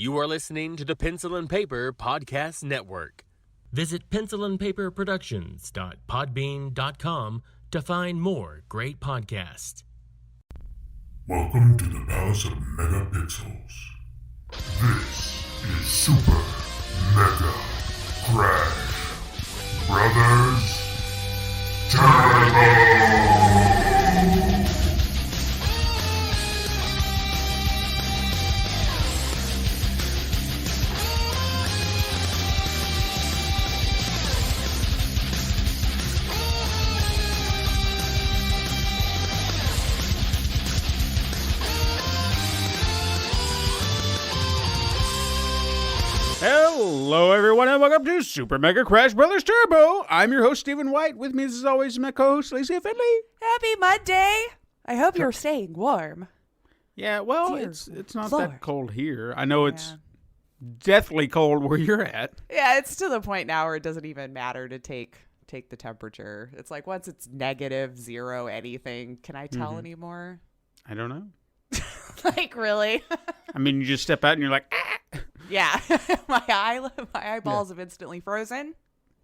You are listening to the Pencil and Paper Podcast Network. Visit pencilandpaperproductions.podbean.com to find more great podcasts. Welcome to the Palace of Megapixels. This is Super Mega Crash Brothers Turbo! Hello, everyone, and welcome to Super Mega Crash Brothers Turbo. I'm your host, Stephen White. With me, as always, my co-host, Lacey Finley. Happy Monday! I hope you're staying warm. Yeah, well, Dear it's not Lord. that cold here. I know it's deathly cold where you're at. Yeah, it's to the point now where it doesn't even matter to take the temperature. It's like once it's negative, zero, anything, can I tell anymore? I don't know. Like, really? I mean, you just step out and you're like, ah! Yeah, my eyeballs have instantly frozen.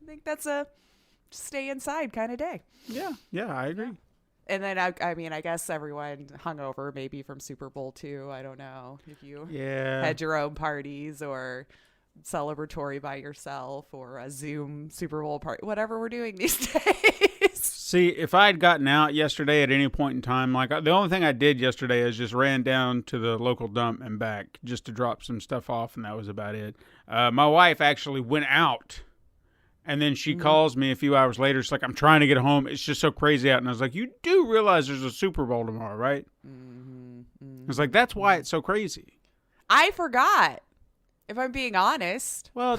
I think that's a stay inside kind of day. Yeah, I agree. And then, I mean, I guess everyone hungover maybe from Super Bowl too. I don't know if you had your own parties or celebratory by yourself or a Zoom Super Bowl party, whatever we're doing these days. See, if I had gotten out yesterday at any point in time, like the only thing I did yesterday is just ran down to the local dump and back just to drop some stuff off, and that was about it. My wife actually went out, and then she calls me a few hours later. She's like, I'm trying to get home. It's just so crazy out. And I was like, you do realize there's a Super Bowl tomorrow, right? I was like, that's why it's so crazy. I forgot, if I'm being honest. Well,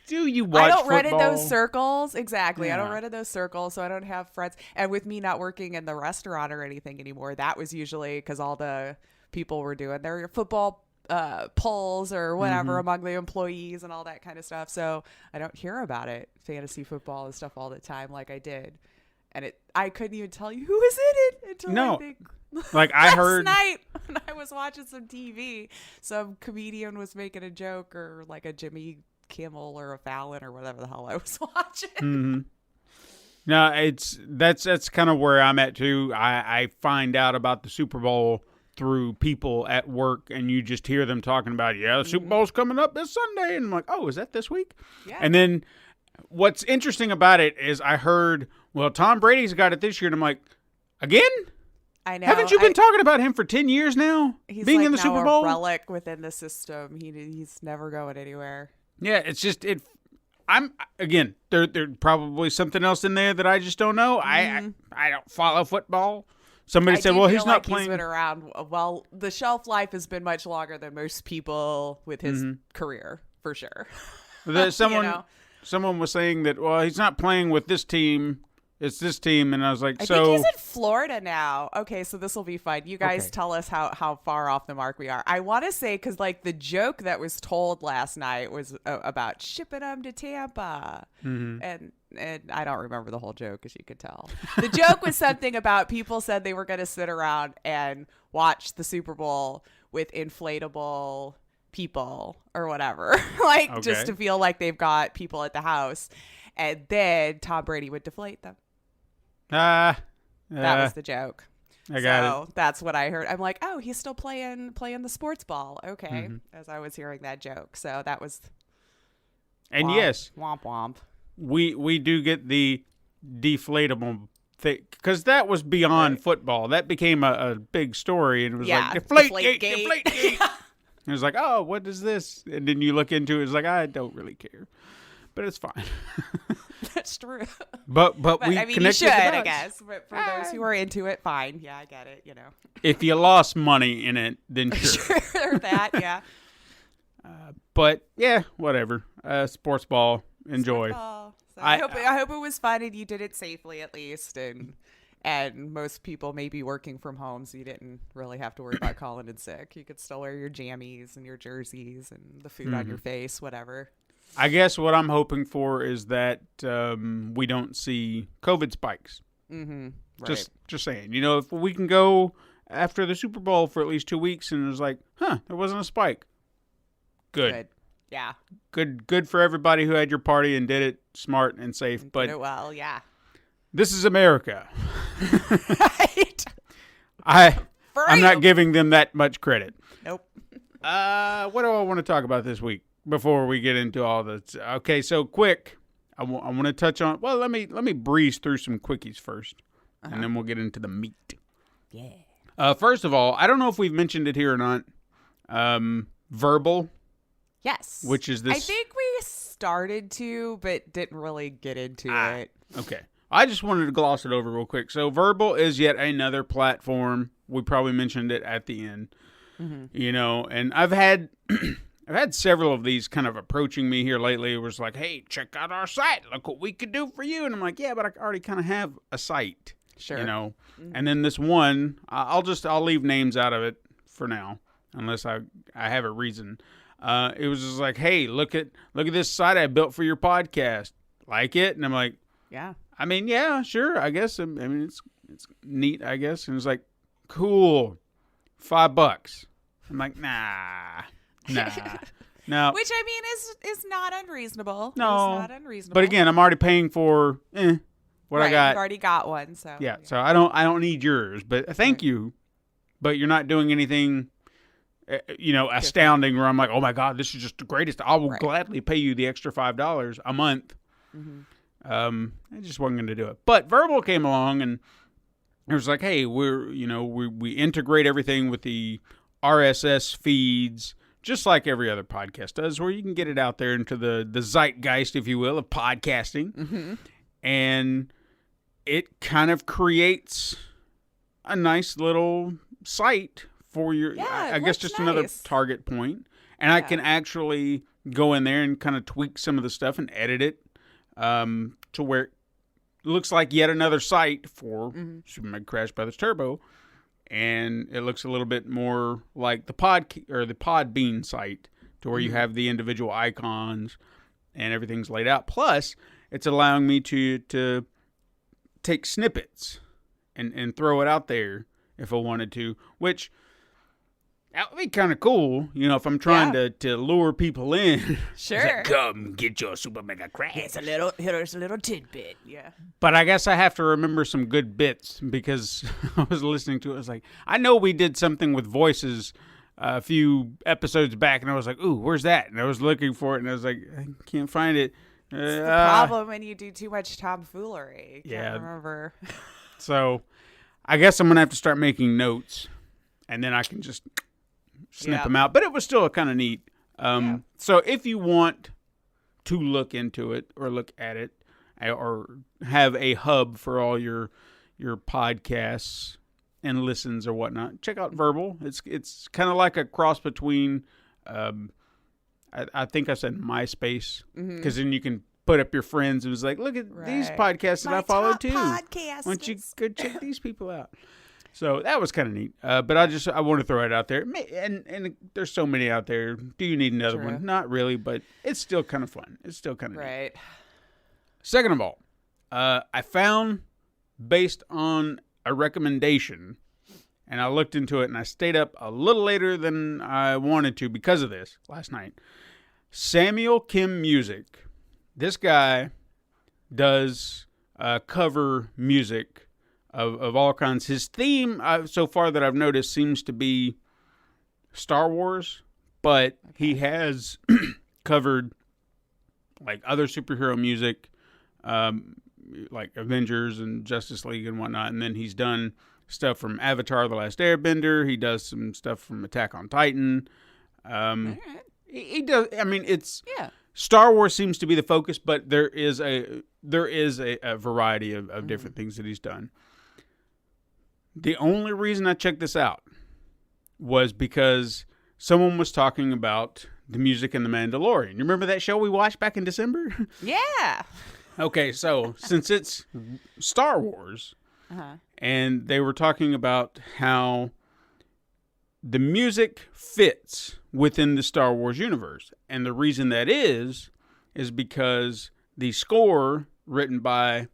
do you watch I don't football? run in those circles. Exactly. Yeah. I don't run in those circles, so I don't have friends. And with me not working in the restaurant or anything anymore, that was usually because all the people were doing their football polls or whatever among the employees and all that kind of stuff. So I don't hear about it, fantasy football and stuff all the time like I did. And I couldn't even tell you who was in it until I think like I heard last night when I was watching some TV. Some comedian was making a joke, or like a Jimmy Kimmel or a Fallon or whatever the hell I was watching. No, that's kind of where I'm at too. I find out about the Super Bowl through people at work, and you just hear them talking about, the Super Bowl's coming up this Sunday, and I'm like, oh, is that this week? Yeah. And then what's interesting about it is I heard, well, Tom Brady's got it this year, and I'm like, again? I know. Haven't you been talking about him for 10 years now? He's being like in the now Super Bowl? a relic within the system. He's never going anywhere. Yeah, it's just there's probably something else in there that I just don't know. I don't follow football. Somebody said, well, he's not playing. He's been around. Well, the shelf life has been much longer than most people with his career, for sure. Someone was saying that, well, he's not playing with this team. It's this team. And I was like, I think he's in Florida now. Okay, so this will be fun. You guys tell us how far off the mark we are. I want to say, because like the joke that was told last night was about shipping him to Tampa. And I don't remember the whole joke, as you could tell. The joke was something about people said they were going to sit around and watch the Super Bowl with inflatable people or whatever, just to feel like they've got people at the house. And then Tom Brady would deflate them. That was the joke. I got it. That's what I heard. I'm like, oh, he's still playing the sports ball. Okay. As I was hearing that joke. So that was. And womp, yes, womp womp. We do get the deflatable thing, because that was beyond football. That became a big story, and it was like deflate gate. It was like, oh, what is this? And then you look into it, it's like, I don't really care, but it's fine. That's true. But we I mean, connected you should, the dots. I guess. But for those who are into it, fine. Yeah, I get it. If you lost money in it, then sure. Sure, that, yeah. But yeah, whatever. Sports ball. Enjoy. So I hope it was fun and you did it safely at least, and most people may be working from home, so you didn't really have to worry about calling in sick. You could still wear your jammies and your jerseys and the food on your face, whatever. I guess what I'm hoping for is that we don't see COVID spikes. Right. Just saying. If we can go after the Super Bowl for at least 2 weeks and it was like, there wasn't a spike. Good. Yeah. Good for everybody who had your party and did it smart and safe. But Did it well, yeah. this is America. Right. I'm not giving them that much credit. Nope. What do I want to talk about this week before we get into all this? Okay, so quick. I want to touch on. Well, let me breeze through some quickies first, and then we'll get into the meat. Yeah. First of all, I don't know if we've mentioned it here or not. Verbal. Yes. Which is this? I think we started to, but didn't really get into it. Okay. I just wanted to gloss it over real quick. So Verbal is yet another platform. We probably mentioned it at the end. Mm-hmm. And I've had several of these kind of approaching me here lately. It was like, hey, check out our site. Look what we could do for you. And I'm like, yeah, but I already kind of have a site. Sure. Mm-hmm. And then this one, I'll leave names out of it for now, unless I have a reason. It was just like, hey, look at this site I built for your podcast. Like it? And I'm like, yeah. I mean, yeah, sure. I guess. I mean, it's neat, I guess. And it's like, cool, $5. I'm like, nah. No. Which I mean is not unreasonable. No, it's not unreasonable. But again, I'm already paying for what I got. You've already got one, so yeah. So I don't need yours, but thank you. But you're not doing anything, astounding. Where I'm like, oh my God, this is just the greatest. I will gladly pay you the extra $5 a month. Mm-hmm. I just wasn't going to do it. But Verbal came along and it was like, hey, we integrate everything with the RSS feeds, just like every other podcast does, where you can get it out there into the zeitgeist, if you will, of podcasting. Mm-hmm. And it kind of creates a nice little site for your, I guess, just another target point. And I can actually go in there and kind of tweak some of the stuff and edit it to where it looks like yet another site for Super Mega Crash Brothers Turbo. And it looks a little bit more like the Podbean site, to where you have the individual icons and everything's laid out. Plus, it's allowing me to take snippets and throw it out there if I wanted to, which that would be kind of cool, if I'm trying to lure people in. Sure. Like, come get your Super Mega Crash. Here's a little tidbit. Yeah. But I guess I have to remember some good bits, because I was listening to it. I was like, I know we did something with voices a few episodes back, and I was like, ooh, where's that? And I was looking for it, and I was like, I can't find it. It's the problem when you do too much tomfoolery. Can't remember. So I guess I'm going to have to start making notes, and then I can just snip them out. But it was still kind of neat. So if you want to look into it or look at it or have a hub for all your podcasts and listens or whatnot, check out Verbal. It's kind of like a cross between, I think I said MySpace, because then you can put up your friends and was like, look at these podcasts that I follow too. Why don't you go check these people out? So that was kind of neat. But I want to throw it out there. And there's so many out there. Do you need another one? Not really, but it's still kind of fun. It's still kind of neat. Second of all, I found, based on a recommendation, and I looked into it, and I stayed up a little later than I wanted to because of this last night. Samuel Kim Music. This guy does cover music of all kinds. His theme, so far that I've noticed, seems to be Star Wars, but he has covered like other superhero music, like Avengers and Justice League and whatnot. And then he's done stuff from Avatar: The Last Airbender. He does some stuff from Attack on Titan. He does. I mean, it's Star Wars seems to be the focus, but there is a variety of different things that he's done. The only reason I checked this out was because someone was talking about the music in The Mandalorian. You remember that show we watched back in December? Yeah. Okay, so since it's Star Wars, and they were talking about how the music fits within the Star Wars universe. And the reason that is because the score written by,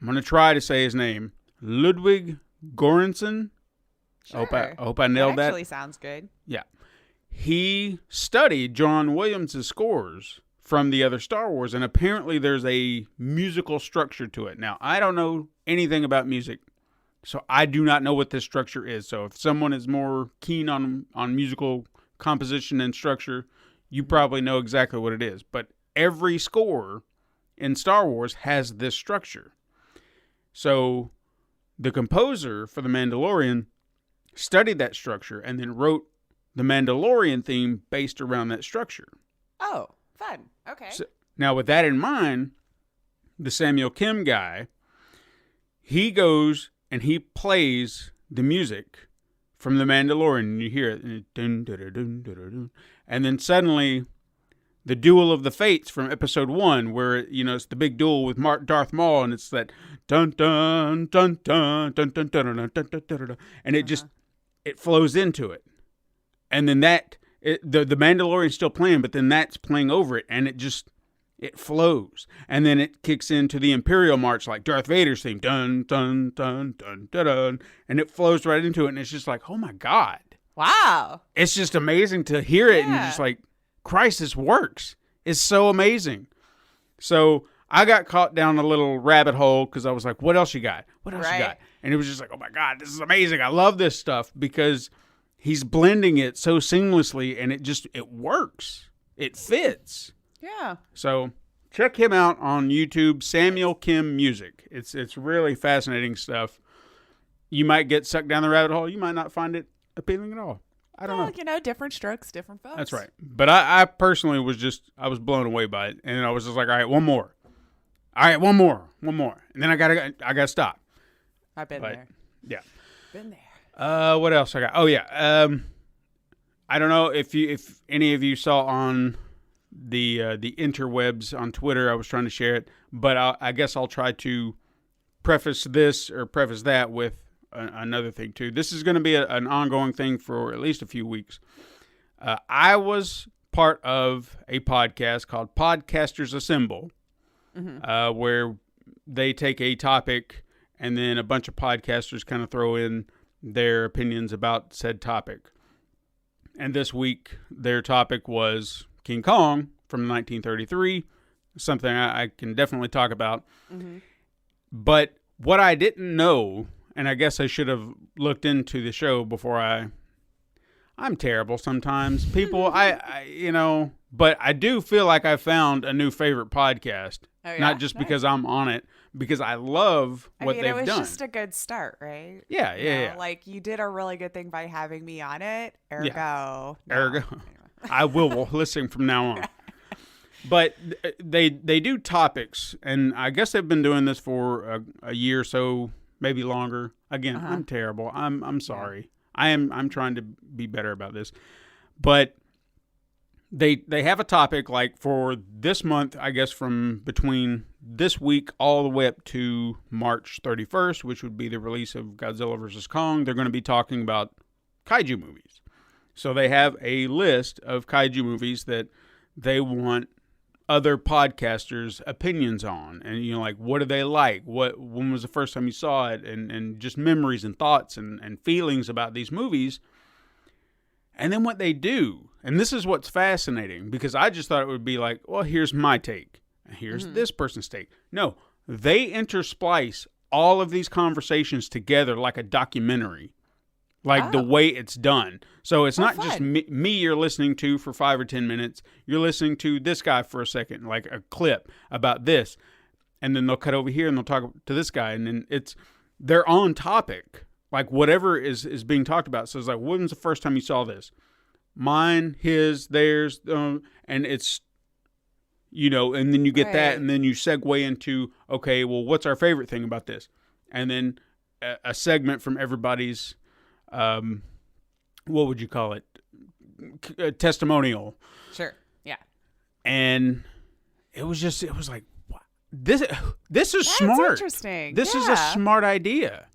I'm going to try to say his name, Ludwig Göransson. Sure. I hope I nailed that. Actually sounds good. Yeah. he studied John Williams' scores from the other Star Wars, and apparently there's a musical structure to it. Now, I don't know anything about music, so I do not know what this structure is. So if someone is more keen on musical composition and structure, you probably know exactly what it is. But every score in Star Wars has this structure. So the composer for The Mandalorian studied that structure and then wrote the Mandalorian theme based around that structure. Oh, fun. Okay. So, now, with that in mind, the Samuel Kim guy, he goes and he plays the music from The Mandalorian, and you hear it, and then suddenly the Duel of the Fates from Episode 1, where, it's the big duel with Darth Maul, and it's that dun dun dun dun dun dun dun dun dun dun dun, and it just, it flows into it. And then the Mandalorian's still playing, but then that's playing over it, and it flows. And then it kicks into the Imperial March, like Darth Vader's theme, dun, dun, dun, dun, dun, dun, and it flows right into it, and it's just like, oh my God. Wow. It's just amazing to hear it, and just like, Christ, this works. It's so amazing. So I got caught down a little rabbit hole, because I was like, what else you got? What else you got? And it was just like, oh my God, this is amazing. I love this stuff, because he's blending it so seamlessly, and it works. It fits. Yeah. So check him out on YouTube, Samuel Kim Music. It's really fascinating stuff. You might get sucked down the rabbit hole. You might not find it appealing at all. I don't know. Different strokes, different folks. That's right. But I personally I was blown away by it, and I was just like, all right, one more. All right, one more. And then I gotta stop. I've been there. Yeah. Been there. What else I got? Oh yeah. I don't know if any of you saw on the interwebs on Twitter. I was trying to share it, but I guess I'll try to preface that with another thing too. This is going to be an ongoing thing for at least a few weeks. I was part of a podcast called Podcasters Assemble, where they take a topic and then a bunch of podcasters kind of throw in their opinions about said topic. And this week, their topic was King Kong from 1933, something I can definitely talk about. Mm-hmm. But what I didn't know, and I guess I should have looked into the show before I'm terrible sometimes. People, but I do feel like I found a new favorite podcast. Oh, yeah? Not just because I'm on it, because I love what they've done. It was just a good start, right? Yeah. Like, you did a really good thing by having me on it. Ergo. I will listen from now on. But they do topics, and I guess they've been doing this for a year or so, maybe longer. Again, I'm terrible. I'm sorry. I'm trying to be better about this. But they have a topic like for this month, I guess from between this week all the way up to March 31st, which would be the release of Godzilla vs. Kong. They're going to be talking about kaiju movies. So they have a list of kaiju movies that they want other podcasters' opinions on. And, like, what do they like? When was the first time you saw it? And just memories and thoughts and feelings about these movies. And then what they do, and this is what's fascinating, because I just thought it would be like, well, here's my take. Here's this person's take. No, they intersplice all of these conversations together like a documentary, like the way it's done. So it's not just me you're listening to for 5 or 10 minutes. You're listening to this guy for a second, like a clip about this. And then they'll cut over here and they'll talk to this guy. And then they're on topic. Like whatever is being talked about. So it's like, when was the first time you saw this? Mine, his, theirs, and it's, and then you get that, and then you segue into, okay, well, what's our favorite thing about this? And then a segment from everybody's, what would you call it? A testimonial. Sure. Yeah. And it was like, wow, this is smart. Interesting. This is a smart idea.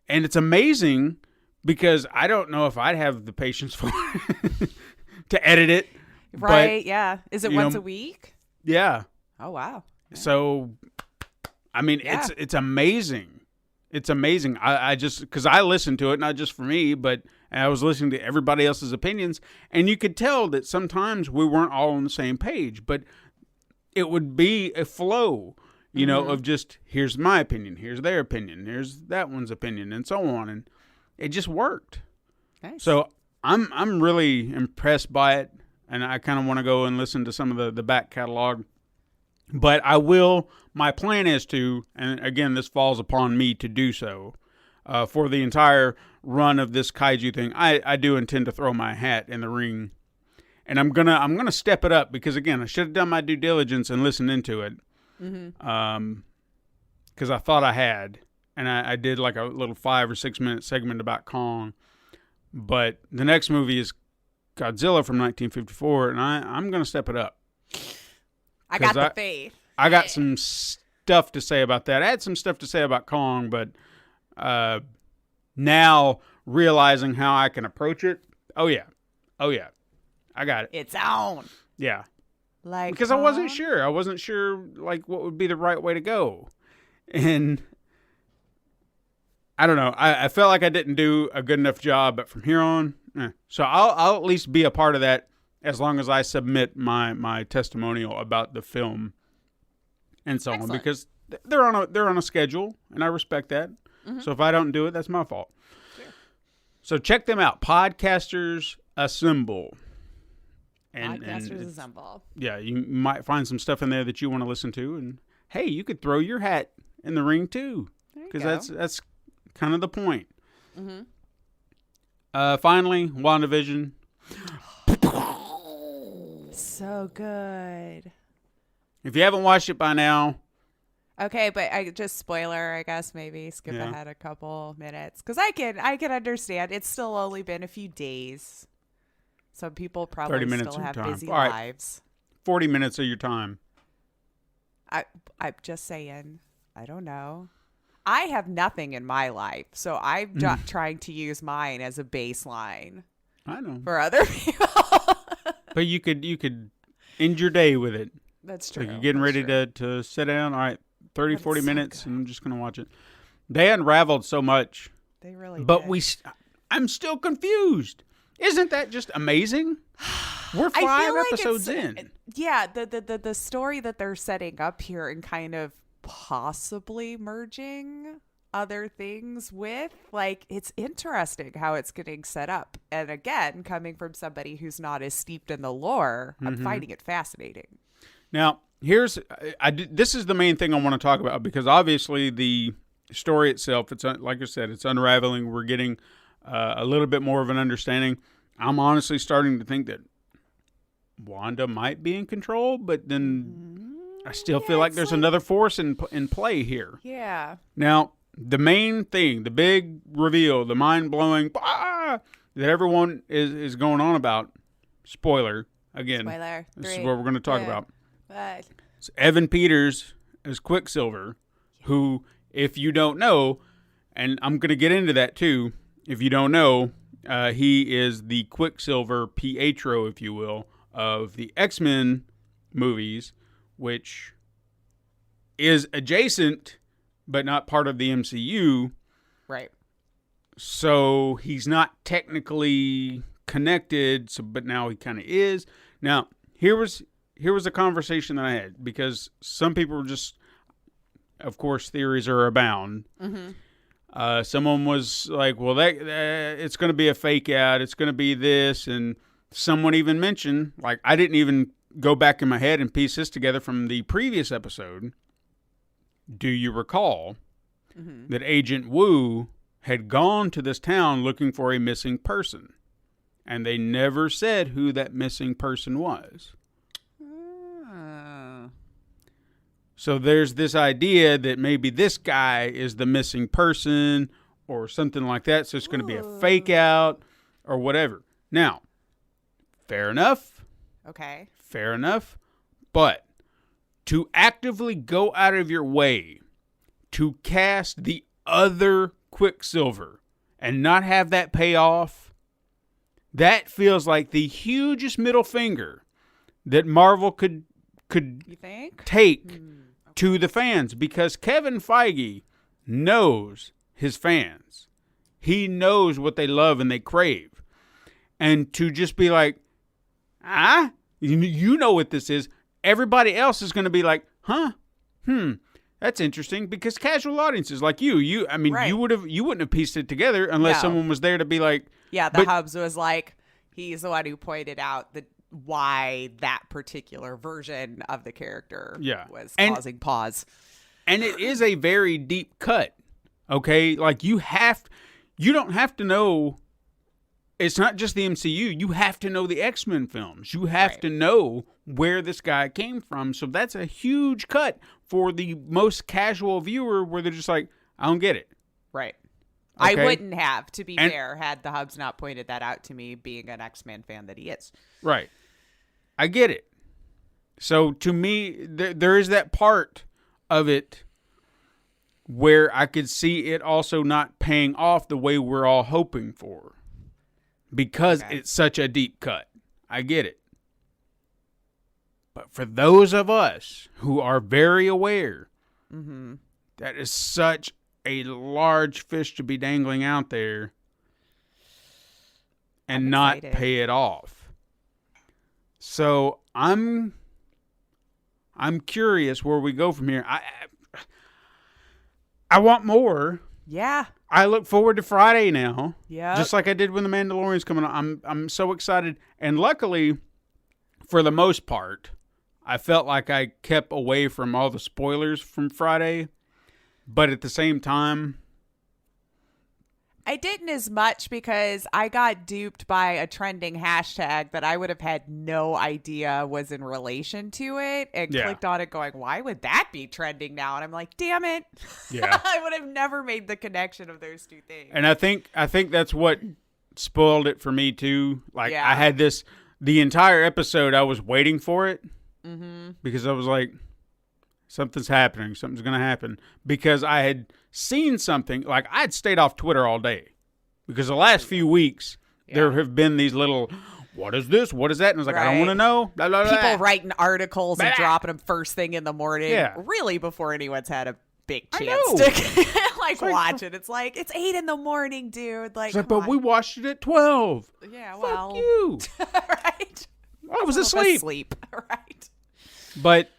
And it's amazing because I don't know if I'd have the patience for to edit it. Right, but, yeah. Is it once a week? Yeah. Oh, wow. Yeah. So, I mean, it's amazing. It's amazing. I just, because I listen to it, not just for me, and and I was listening to everybody else's opinions, and you could tell that sometimes we weren't all on the same page, but it would be a flow, you know, of just, here's my opinion, here's their opinion, here's that one's opinion, and so on, and it just worked. Nice. So I'm really impressed by it, and I kind of want to go and listen to some of the back catalog. But I will, my plan is to, and again, this falls upon me to do so, for the entire run of this kaiju thing. I do intend to throw my hat in the ring, and I'm gonna step it up, because again, I should have done my due diligence and listened into it, because I thought I had, and I did like a little 5 or 6 minute segment about Kong, but the next movie is Godzilla from 1954, and I'm gonna step it up. I got the faith. I got some stuff to say about that. I had some stuff to say about Kong, but now realizing how I can approach it, oh yeah, I got it. It's on. Yeah, Like because I wasn't sure like what would be the right way to go, and I don't know. I felt like I didn't do a good enough job, but from here on, so I'll at least be a part of that, as long as I submit my testimonial about the film and so on, because they're on a schedule, and I respect that. So if I don't do it, that's my fault. Sure. So check them out, Podcasters Assemble. Podcasters Assemble. Yeah, you might find some stuff in there that you want to listen to, and hey, you could throw your hat in the ring too, because that's kind of the point. Finally, WandaVision. So good. If you haven't watched it by now, okay, but I just spoiler, I guess, maybe skip ahead a couple minutes, because I can understand. It's still only been a few days. Some people probably 30 minutes still have of time. busy All right. lives. 40 minutes of your time. I'm just saying. I don't know. I have nothing in my life, so I'm not trying to use mine as a baseline. I know. For other people. But you could end your day with it. That's true. So you're getting ready to sit down. All right, 30, 40 minutes, and I'm just going to watch it. They unraveled so much. They really did. But I'm still confused. Isn't that just amazing? We're 5 episodes in. Yeah, the story that they're setting up here and kind of possibly merging other things with, like, it's interesting how it's getting set up. And again, coming from somebody who's not as steeped in the lore, I'm finding it fascinating. Now, this is the main thing I want to talk about, because obviously the story itself, it's like I said, it's unraveling. We're getting a little bit more of an understanding. I'm honestly starting to think that Wanda might be in control, but then I still feel like there's another force in play here. Yeah. Now, the main thing, the big reveal, the mind-blowing that everyone is going on about, spoiler, again, this is what we're going to talk about. It's Evan Peters as Quicksilver, who, if you don't know, and I'm going to get into that too, if you don't know, he is the Quicksilver Pietro, if you will, of the X-Men movies, which is adjacent but not part of the MCU. Right. So he's not technically connected, but now he kind of is. Now, here was a conversation that I had, because some people were just, of course, theories are abound. Someone was like, well, it's going to be a fake out. It's going to be this. And someone even mentioned, like, I didn't even go back in my head and piece this together from the previous episode. Do you recall that Agent Wu had gone to this town looking for a missing person? And they never said who that missing person was. So there's this idea that maybe this guy is the missing person or something like that. So it's going to be a fake out or whatever. Now, fair enough. Okay. Fair enough. But to actively go out of your way to cast the other Quicksilver and not have that pay off, that feels like the hugest middle finger that Marvel could you think? Take to the fans, because Kevin Feige knows his fans. He knows what they love and they crave. And to just be like, you know what this is. Everybody else is going to be like, that's interesting, because casual audiences like you Right. you wouldn't have pieced it together unless someone was there to be like, Hubs was like, he's the one who pointed out why that particular version of the character was causing pause. And it is a very deep cut. Okay, like you don't have to know. It's not just the MCU. You have to know the X-Men films. You have to know where this guy came from. So that's a huge cut for the most casual viewer, where they're just like, I don't get it. Right. Okay? I wouldn't have, to be fair, had the Hubs not pointed that out to me, being an X-Men fan that he is. Right. I get it. So to me, there is that part of it where I could see it also not paying off the way we're all hoping for. Because it's such a deep cut. I get it. But for those of us who are very aware, that is such a large fish to be dangling out there and not pay it off. So I'm curious where we go from here. I want more. Yeah. I look forward to Friday now. Yeah. Just like I did when The Mandalorian's coming on. I'm so excited. And luckily, for the most part, I felt like I kept away from all the spoilers from Friday. But at the same time, I didn't as much, because I got duped by a trending hashtag that I would have had no idea was in relation to it, and clicked on it going, why would that be trending now? And I'm like, damn it. Yeah. I would have never made the connection of those two things. And I think that's what spoiled it for me too. Like I had the entire episode, I was waiting for it because I was like, something's happening. Something's going to happen. Because I had seen something. Like, I'd stayed off Twitter all day. Because the last few weeks, there have been these little, what is this? What is that? And I was like, I don't want to know. Blah, blah, blah. People writing articles and dropping them first thing in the morning. Yeah. Really before anyone's had a big chance to watch it. It's like, it's 8 a.m, dude. Like, but we watched it at 12. Yeah, well. Fuck you. Right. I was asleep. Right. But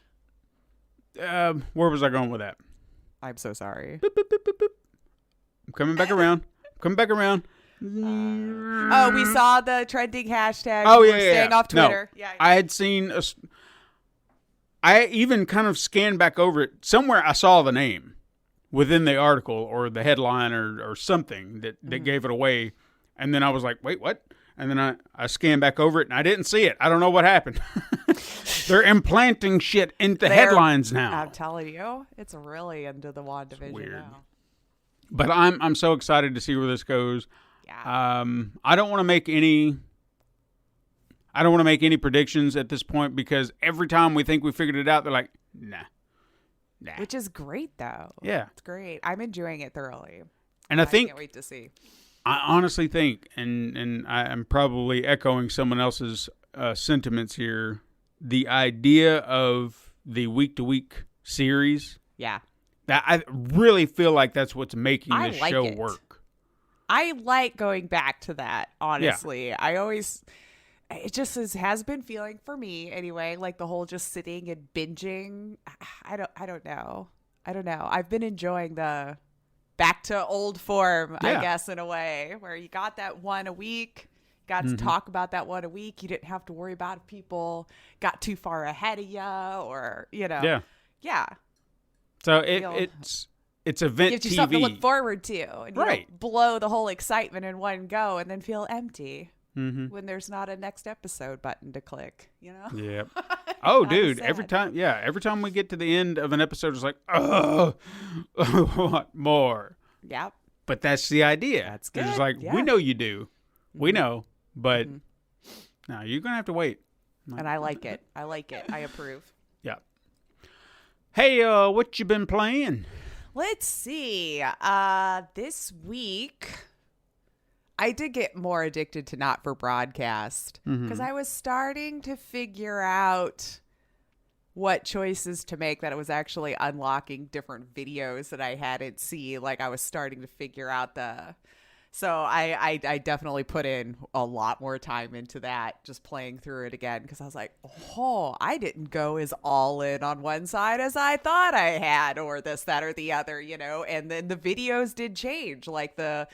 where was I going with that? I'm so sorry. Boop, boop, boop, boop, boop. I'm coming back around. We saw the trending hashtag. Oh, We're yeah. staying off Twitter. No, Yeah. I had seen I even kind of scanned back over it. Somewhere I saw the name within the article or the headline or something that gave it away. And then I was like, wait, what? And then I scanned back over it, and I didn't see it. I don't know what happened. They're implanting shit into headlines now. I'm telling you, it's really into the WandaVision now. But I'm so excited to see where this goes. Yeah. I don't want to make any predictions at this point, because every time we think we figured it out, they're like, nah. Which is great, though. Yeah. It's great. I'm enjoying it thoroughly. And I think, can't wait to see. I honestly think, and I'm probably echoing someone else's sentiments here, the idea of the week-to-week series. Yeah. That I really feel like that's what's making this show work. I like going back to that, honestly. Yeah. It just has been feeling for me anyway, like the whole just sitting and binging. I don't know. I've been enjoying the back to old form, I guess, in a way, where you got that one a week, got to talk about that one a week. You didn't have to worry about if people got too far ahead of you, or, Yeah. So it's event gives you TV. something to look forward to, and you Right. don't blow the whole excitement in one go and then feel empty when there's not a next episode button to click. Yep. Oh, dude! Every time we get to the end of an episode, it's like, oh, I want more. Yep. But that's the idea. That's It's just good. like, Yeah. we know you do, we know, but no, you're gonna have to wait. And I like it. I approve. Yeah. Hey, what you been playing? Let's see. This week, I did get more addicted to Not for Broadcast because I was starting to figure out what choices to make, that it was actually unlocking different videos that I hadn't seen. Like, I was starting to figure out the So I definitely put in a lot more time into that, just playing through it again, because I was like, oh, I didn't go as all in on one side as I thought I had, or this, that, or the other, you know. And then the videos did change. Like the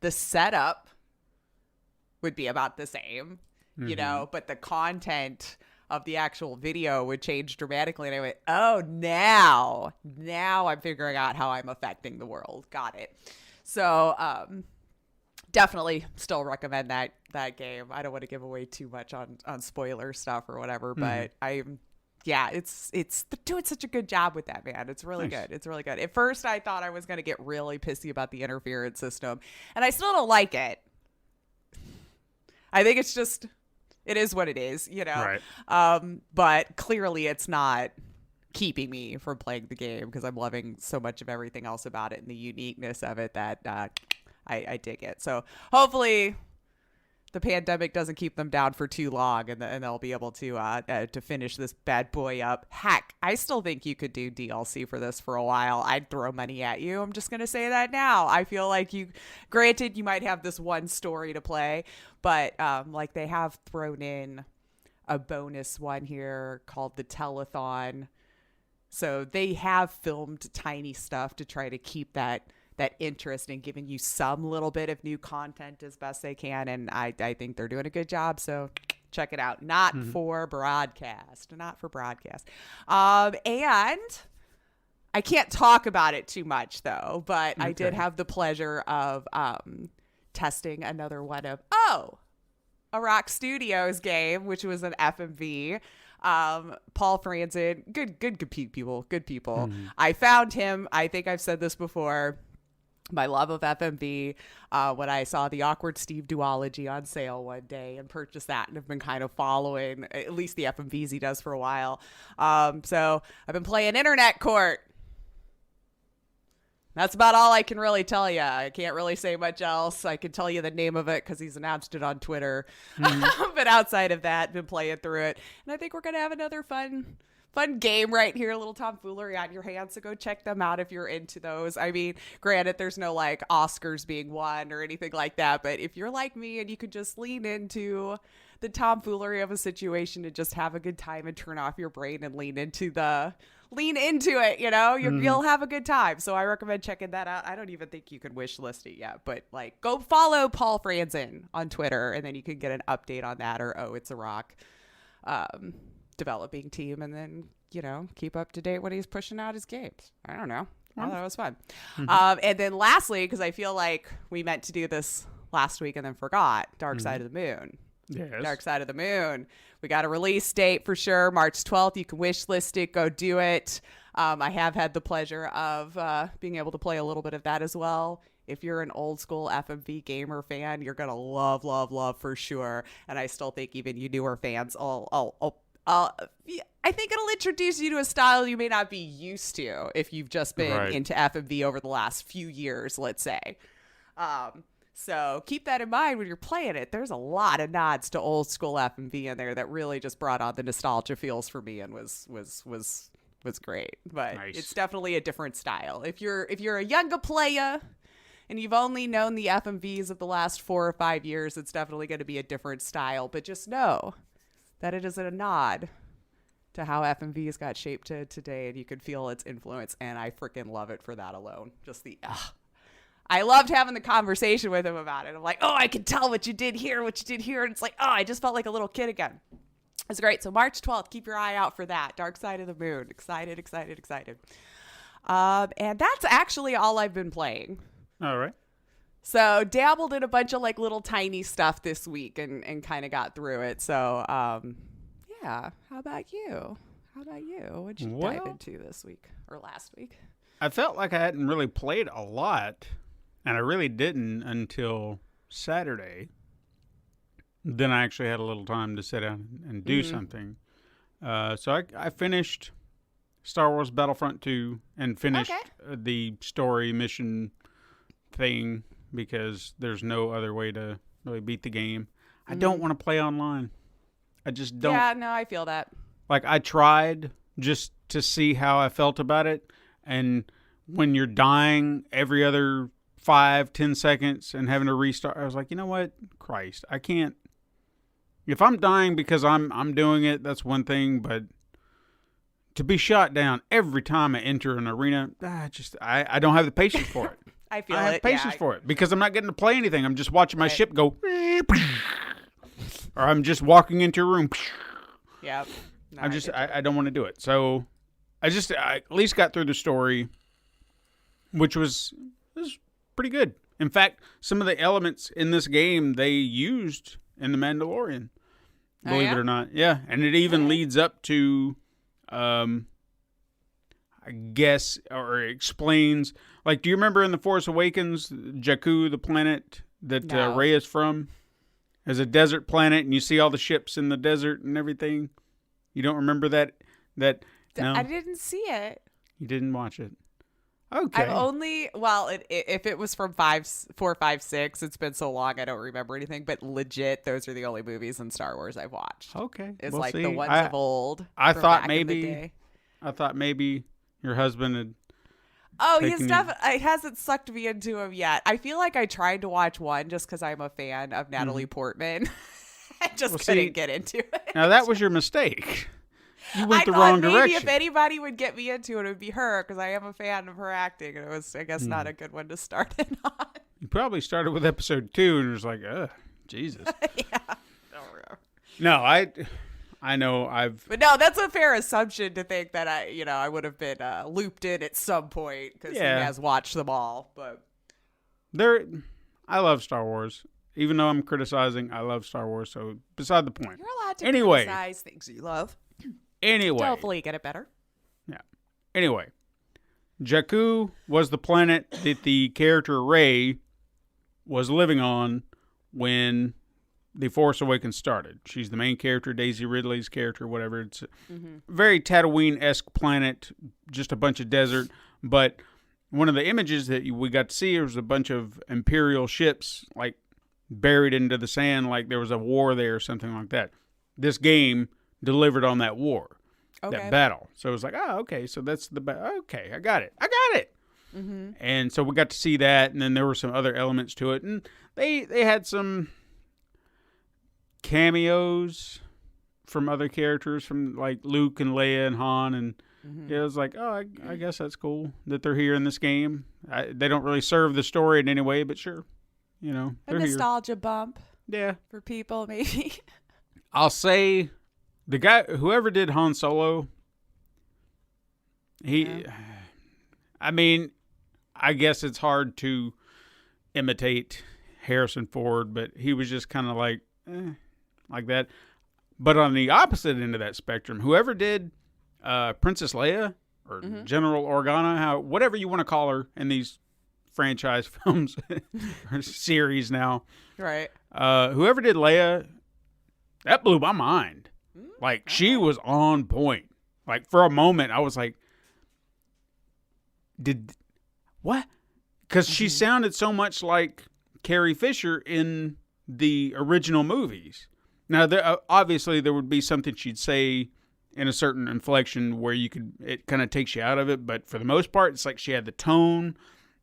setup would be about the same, you know, but the content of the actual video would change dramatically. And I went, oh, now I'm figuring out how I'm affecting the world. Got it. So, definitely still recommend that game. I don't want to give away too much on spoiler stuff or whatever, but it's they're doing such a good job with that, man. It's really good. It's really good. At first I thought I was going to get really pissy about the interference system, and I still don't like it. I think it's just, it is what it is, you know? Right. But clearly it's not keeping me from playing the game, because I'm loving so much of everything else about it and the uniqueness of it that I dig it. So hopefully the pandemic doesn't keep them down for too long, and they'll be able to finish this bad boy up. Heck, I still think you could do DLC for this for a while. I'd throw money at you. I'm just going to say that now. I feel like granted, you might have this one story to play, but like they have thrown in a bonus one here called the Telethon. So they have filmed tiny stuff to try to keep that interest in giving you some little bit of new content as best they can. And I think they're doing a good job. So check it out. Not for broadcast. And I can't talk about it too much, though. But I did have the pleasure of testing another one of, a Rock Studios game, which was an FMV. Paul Franzen, good people. I found him. I think I've said this before. My love of FMV, when I saw the Awkward Steve duology on sale one day and purchased that, and have been kind of following at least the FMVs he does for a while. So I've been playing Internet Court. That's about all I can really tell you. I can't really say much else. I can tell you the name of it because he's announced it on Twitter. But outside of that, been playing through it. And I think we're going to have another fun game right here, a little tomfoolery on your hands. So go check them out if you're into those. I mean, granted, there's no like Oscars being won or anything like that. But if you're like me and you could just lean into the tomfoolery of a situation and just have a good time and turn off your brain and lean into it, you know, you'll have a good time. So I recommend checking that out. I don't even think you can wish list it yet, but like go follow Paul Franzen on Twitter, and then you can get an update on that, or It's a Rock developing team, and then, you know, keep up to date when he's pushing out his games. I don't know. I thought it was fun. And then lastly, because I feel like we meant to do this last week and then forgot, Dark Side of the Moon. Yes. Dark Side of the Moon. We got a release date for sure, March 12th. You can wish list it. Go do it. I have had the pleasure of being able to play a little bit of that as well. If you're an old school FMV gamer fan, you're going to love for sure. And I still think even you newer fans, I think it'll introduce you to a style you may not be used to if you've just been into FMV over the last few years, let's say. So keep that in mind when you're playing it. There's a lot of nods to old school FMV in there that really just brought on the nostalgia feels for me, and was great. But It's definitely a different style. If you're a younger player and you've only known the FMVs of the last 4 or 5 years, it's definitely going to be a different style. But just know that it is a nod to how FMVs got shaped to today, and you can feel its influence, and I freaking love it for that alone. Just I loved having the conversation with him about it. I'm like, I can tell what you did here, and it's like, I just felt like a little kid again. It's great. So March 12th, keep your eye out for that. Dark Side of the Moon. Excited. And that's actually all I've been playing. All right. So dabbled in a bunch of like little tiny stuff this week and kind of got through it. So, yeah. How about you? What'd you dive into this week or last week? I felt like I hadn't really played a lot, and I really didn't until Saturday. Then I actually had a little time to sit down and do something. So I finished Star Wars Battlefront 2 and finished the story mission thing, because there's no other way to really beat the game. I don't want to play online. I just don't. Yeah, no, I feel that. Like, I tried just to see how I felt about it, and when you're dying every other 5-10 seconds and having to restart. I was like, you know what? Christ, I can't. If I'm dying because I'm doing it, that's one thing, but to be shot down every time I enter an arena, I don't have the patience for it. I feel I have patience for it because I'm not getting to play anything. I'm just watching my ship go, or I'm just walking into a room. Yep. No, I don't want to do it. So I at least got through the story, which was pretty good. In fact, some of the elements in this game they used in The Mandalorian, believe it or not. Yeah, and it even leads up to, I guess, or explains. Like, do you remember in The Force Awakens, Jakku, the planet that Rey is from, is a desert planet, and you see all the ships in the desert and everything? You don't remember that? No? I didn't see it. You didn't watch it. Okay. I've only, if it was from 4, 5, 6, it's been so long I don't remember anything. But legit, those are the only movies in Star Wars I've watched. Okay. It's well, like see, the ones of old. I thought back in the day. maybe your husband had. Oh, it hasn't sucked me into him yet. I feel like I tried to watch one just because I'm a fan of Natalie Portman. I just couldn't get into it. Now, that was your mistake. You went the thought wrong maybe direction. If anybody would get me into it, it would be her because I am a fan of her acting. And it was, I guess, not a good one to start it on. You probably started with episode 2 and it was like, Jesus. Yeah. No, I know But no, that's a fair assumption to think that I would have been looped in at some point because he has watched them all. But I love Star Wars. Even though I'm criticizing, I love Star Wars. So beside the point. You're allowed to criticize things you love. Anyway. Hopefully you get it better. Yeah. Anyway. Jakku was the planet that the character Rey was living on when The Force Awakens started. She's the main character, Daisy Ridley's character, whatever. It's a very Tatooine-esque planet, just a bunch of desert. But one of the images that we got to see was a bunch of Imperial ships, like, buried into the sand, like there was a war there or something like that. This game delivered on that war, that battle. So it was like, okay, so that's the okay, I got it. Mm-hmm. And so we got to see that, and then there were some other elements to it, and they had some cameos from other characters, from like Luke and Leia and Han, and it was like, I guess that's cool that they're here in this game. They don't really serve the story in any way, but sure. You know, a nostalgia bump. Yeah. For people, maybe. I'll say the guy, whoever did Han Solo, I mean, I guess it's hard to imitate Harrison Ford, but he was just kind of like that. But on the opposite end of that spectrum, whoever did Princess Leia or General Organa, whatever you want to call her in these franchise films or series now. Right. Whoever did Leia, that blew my mind. Like, she was on point. Like, for a moment, I was like, what? Because she sounded so much like Carrie Fisher in the original movies. Now, obviously, there would be something she'd say in a certain inflection where it kind of takes you out of it. But for the most part, it's like she had the tone,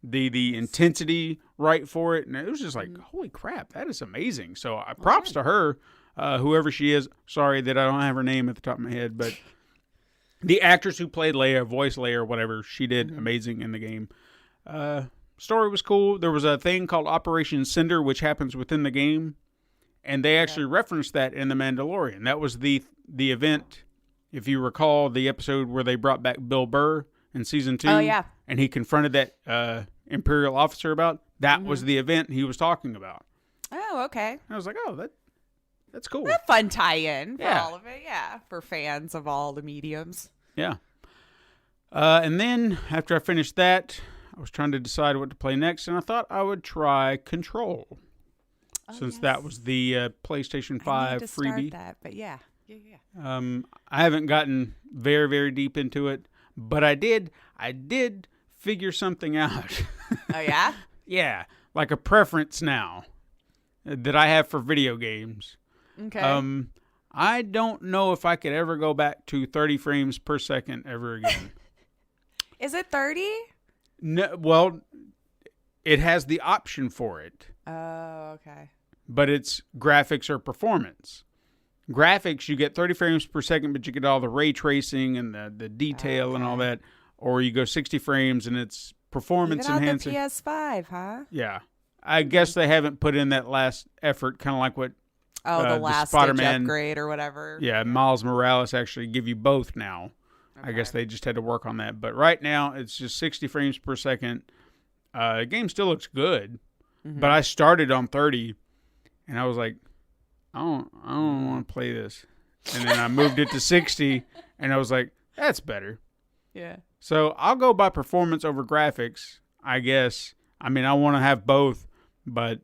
the intensity right for it, and it was just like, holy crap, that is amazing. So props to her, whoever she is. Sorry that I don't have her name at the top of my head, but the actress who played Leia, voice Leia or whatever, she did amazing in the game. Story was cool. There was a thing called Operation Cinder, which happens within the game, and they actually referenced that in The Mandalorian. That was the event, if you recall, the episode where they brought back Bill Burr in season 2. Oh, yeah. And he confronted that Imperial officer about. That was the event he was talking about. Oh, okay. I was like, that's cool. A fun tie-in for all of it, for fans of all the mediums. Yeah. And then after I finished that, I was trying to decide what to play next, and I thought I would try Control, since that was the PlayStation 5 I need to freebie. Start that, but yeah. I haven't gotten very, very deep into it, but I did figure something out. Oh, yeah? Yeah, like a preference now that I have for video games. Okay. I don't know if I could ever go back to 30 frames per second ever again. Is it 30? No, well, it has the option for it. Oh, okay. But it's graphics or performance. Graphics, you get 30 frames per second, but you get all the ray tracing and the detail and all that. Or you go 60 frames and it's performance enhancing. Even on the PS5, huh? Yeah. I guess they haven't put in that last effort, kind of like what the last Spider-Man upgrade or whatever. Yeah, Miles Morales actually give you both now. Okay. I guess they just had to work on that. But right now, it's just 60 frames per second. The game still looks good. Mm-hmm. But I started on 30, and I was like, I don't want to play this. And then I moved it to 60, and I was like, that's better. Yeah. So I'll go by performance over graphics, I guess. I mean, I want to have both, but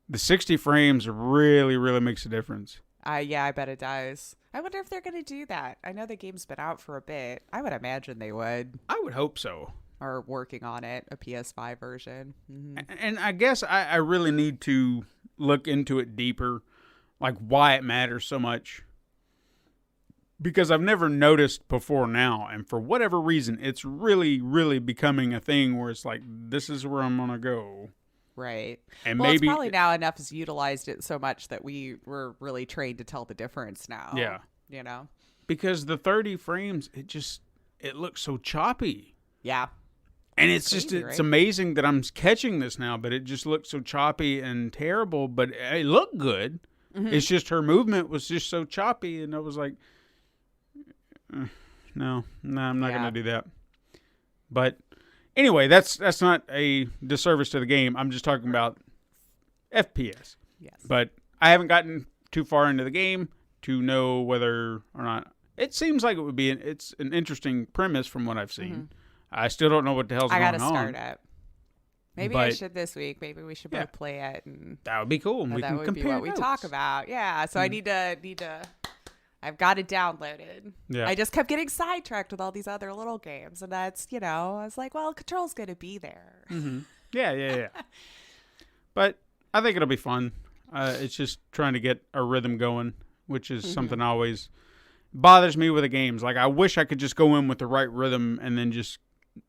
the 60 frames really, really makes a difference. Yeah, I bet it does. I wonder if they're going to do that. I know the game's been out for a bit. I would imagine they would. I would hope so. Or working on it, a PS5 version. Mm-hmm. And I guess I really need to look into it deeper, like why it matters so much. Because I've never noticed before now, and for whatever reason, it's really, really becoming a thing where it's like, this is where I'm going to go. Right. And well, maybe it's probably now enough has utilized it so much that we were really trained to tell the difference now. Yeah. You know? Because the 30 frames, it looks so choppy. Yeah. And it's crazy, it's amazing that I'm catching this now, but it just looked so choppy and terrible, but it looked good. Mm-hmm. It's just her movement was just so choppy, and I was like, no, I'm not going to do that. But anyway, that's not a disservice to the game. I'm just talking about FPS. Yes. But I haven't gotten too far into the game to know whether or not. It seems like it would be it's an interesting premise from what I've seen. Mm-hmm. I still don't know what the hell's going on. I got to start it. Maybe I should this week. Maybe we should both play it. And that would be cool. We can compare be what we talk about. Yeah. So I need to. I've got it downloaded. Yeah. I just kept getting sidetracked with all these other little games, and that's I was like, well, Control's gonna be there. Mm-hmm. Yeah. But I think it'll be fun. It's just trying to get a rhythm going, which is something always bothers me with the games. Like I wish I could just go in with the right rhythm and then just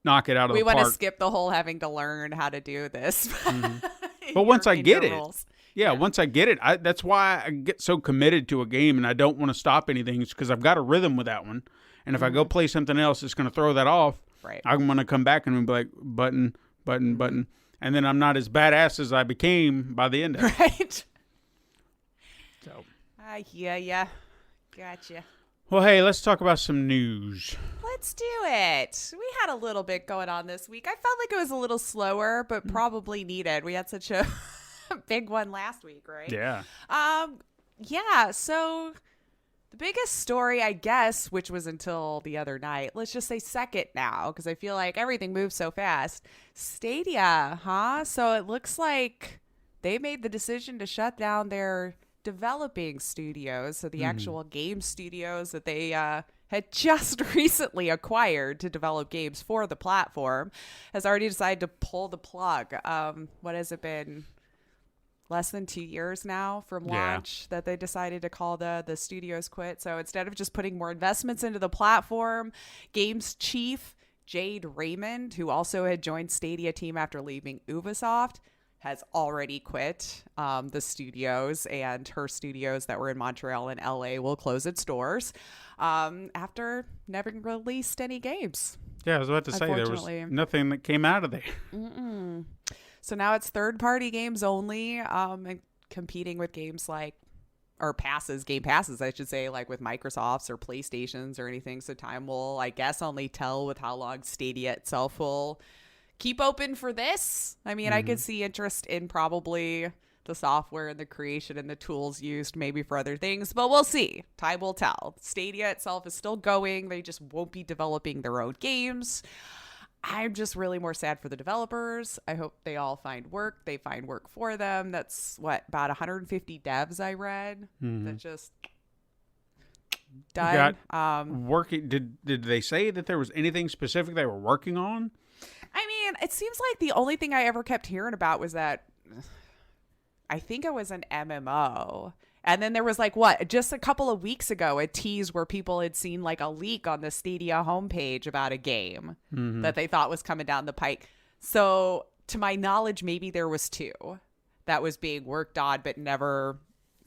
knock it out of the park. We want to skip the whole having to learn how to do this. But once I get it, once I get it, that's why I get so committed to a game and I don't want to stop anything. It's because I've got a rhythm with that one. And if I go play something else, it's going to throw that off. Right. I'm going to come back and be like, button. And then I'm not as badass as I became by the end of it. Right. So. I hear ya. Gotcha. Well, hey, let's talk about some news. Let's do it. We had a little bit going on this week. I felt like it was a little slower, but probably needed. We had such a big one last week, right? Yeah. Yeah, so the biggest story, I guess, which was until the other night, let's just say second now, because I feel like everything moves so fast. Stadia, huh? So it looks like they made the decision to shut down their developing studios, so the actual game studios that they had just recently acquired to develop games for the platform, has already decided to pull the plug. What has it been? Less than 2 years now from launch that they decided to call the studios quit. So instead of just putting more investments into the platform, games chief Jade Raymond, who also had joined Stadia team after leaving Ubisoft, has already quit the studios, and her studios that were in Montreal and LA will close its doors after never released any games. Yeah, I was about to say there was nothing that came out of there. Mm-mm. So now it's third-party games only, and competing with games like, or game passes, I should say, like with Microsoft's or PlayStation's or anything. So time will, I guess, only tell with how long Stadia itself will keep open for this. I mean, I could see interest in probably the software and the creation and the tools used maybe for other things, but we'll see. Time will tell. Stadia itself is still going. They just won't be developing their own games. I'm just really more sad for the developers. I hope they all find work. They find work for them. That's about 150 devs I read that just done. Working. Did they say that there was anything specific they were working on? I mean, it seems like the only thing I ever kept hearing about was that I think it was an MMO. And then there was just a couple of weeks ago, a tease where people had seen like a leak on the Stadia homepage about a game that they thought was coming down the pike. So to my knowledge, maybe there was 2 that was being worked on but never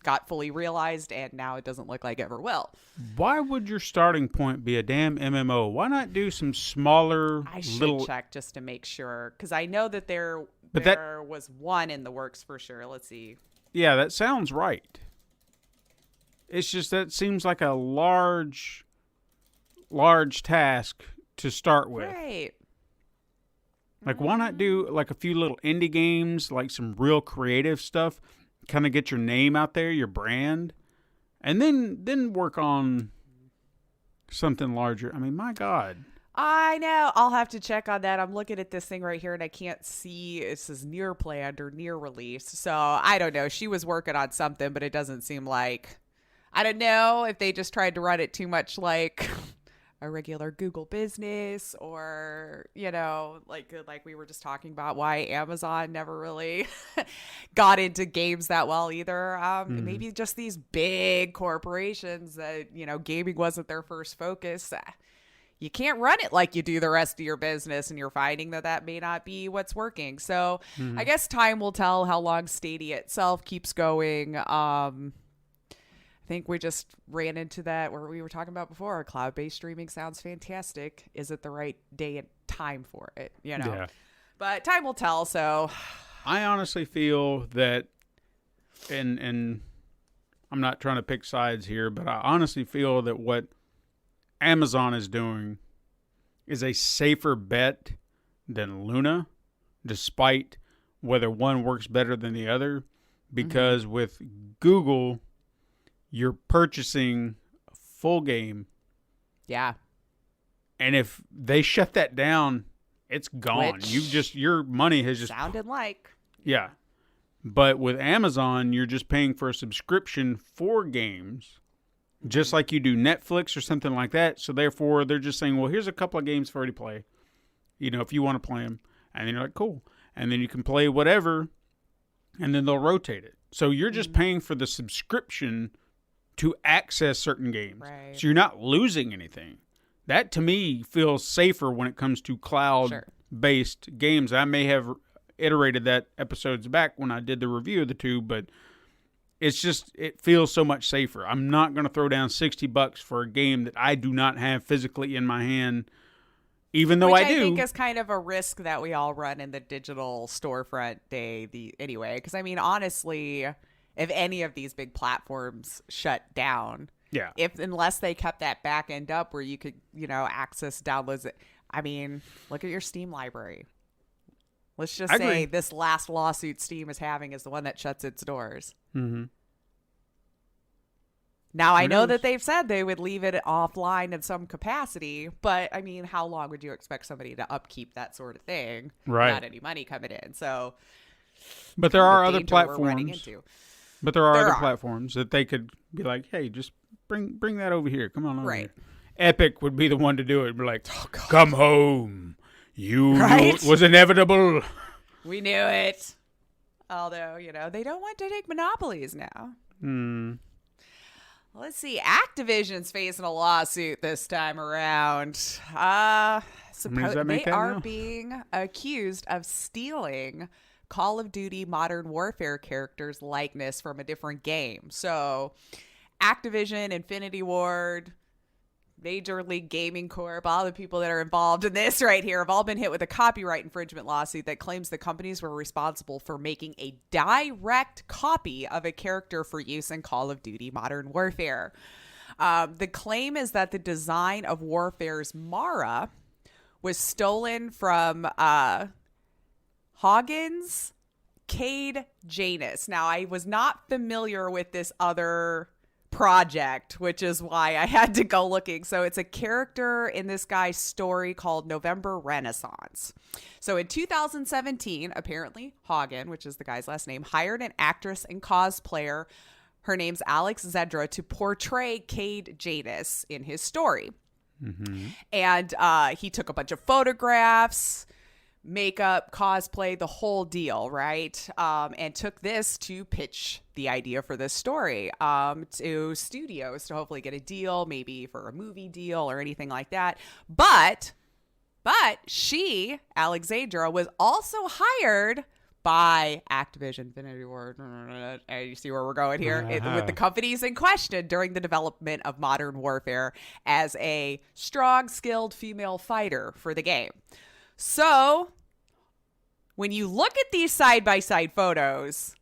got fully realized, and now it doesn't look like it ever will. Why would your starting point be a damn MMO? Why not do some smaller I should little... check just to make sure, because I know that there was one in the works for sure. Let's see. Yeah, that sounds right. It's just that seems like a large task to start with. Right. Like, why not do like a few little indie games, like some real creative stuff, kind of get your name out there, your brand, and then work on something larger. I mean, my God. I know. I'll have to check on that. I'm looking at this thing right here, and I can't see it says near planned or near release. So I don't know. She was working on something, but it doesn't seem like... I don't know if they just tried to run it too much like a regular Google business, or, like we were just talking about why Amazon never really got into games that well either. Maybe just these big corporations that, gaming wasn't their first focus. You can't run it like you do the rest of your business, and you're finding that may not be what's working. So I guess time will tell how long Stadia itself keeps going. I think we just ran into that where we were talking about before. Cloud-based streaming sounds fantastic. Is it the right day and time for it? Yeah. But time will tell. So I honestly feel that, and I'm not trying to pick sides here, but I honestly feel that what Amazon is doing is a safer bet than Luna, despite whether one works better than the other. Because with Google, you're purchasing a full game. Yeah. And if they shut that down, it's gone. Your money has just... Sounded like. Yeah. But with Amazon, you're just paying for a subscription for games, just like you do Netflix or something like that. So therefore, they're just saying, well, here's a couple of games for you to play, if you want to play them. And then you're like, cool. And then you can play whatever, and then they'll rotate it. So you're just paying for the subscription to access certain games. Right. So you're not losing anything. That, to me, feels safer when it comes to cloud-based games. I may have iterated that episodes back when I did the review of the two, but it feels so much safer. I'm not going to throw down $60 for a game that I do not have physically in my hand, even though I do. Which I think is kind of a risk that we all run in the digital storefront day anyway. Because, I mean, honestly, if any of these big platforms shut down, unless they kept that back end up where you could, access downloads, I mean, look at your Steam library. Let's just say this last lawsuit Steam is having is the one that shuts its doors. Mm-hmm. Now, I know that they've said they would leave it offline in some capacity, but, I mean, how long would you expect somebody to upkeep that sort of thing without any money coming in? So, but there are other platforms. But there are other platforms that they could be like, hey, just bring that over here. Come on over here. Epic would be the one to do it. Be like, come home. You knew it was inevitable. We knew it. Although, they don't want to take monopolies now. Let's see. Activision's facing a lawsuit this time around. They are being accused of stealing Call of Duty Modern Warfare characters' likeness from a different game. So, Activision, Infinity Ward, Major League Gaming Corp, all the people that are involved in this right here have all been hit with a copyright infringement lawsuit that claims the companies were responsible for making a direct copy of a character for use in Call of Duty Modern Warfare. The claim is that the design of Warfare's Mara was stolen from Hagen's Cade Janus. Now, I was not familiar with this other project, which is why I had to go looking. So it's a character in this guy's story called November Renaissance. So in 2017, apparently Hagen, which is the guy's last name, hired an actress and cosplayer. Her name's Alex Zedra to portray Cade Janus in his story. Mm-hmm. And he took a bunch of photographs, makeup, cosplay, the whole deal, right? And took this to pitch the idea for this story to studios to hopefully get a deal, maybe for a movie deal or anything like that. But But she, Alexandra, was also hired by Activision, Infinity Ward. You see where we're going here? With the companies in question during the development of Modern Warfare as a strong, skilled female fighter for the game. So, when you look at these side-by-side photos,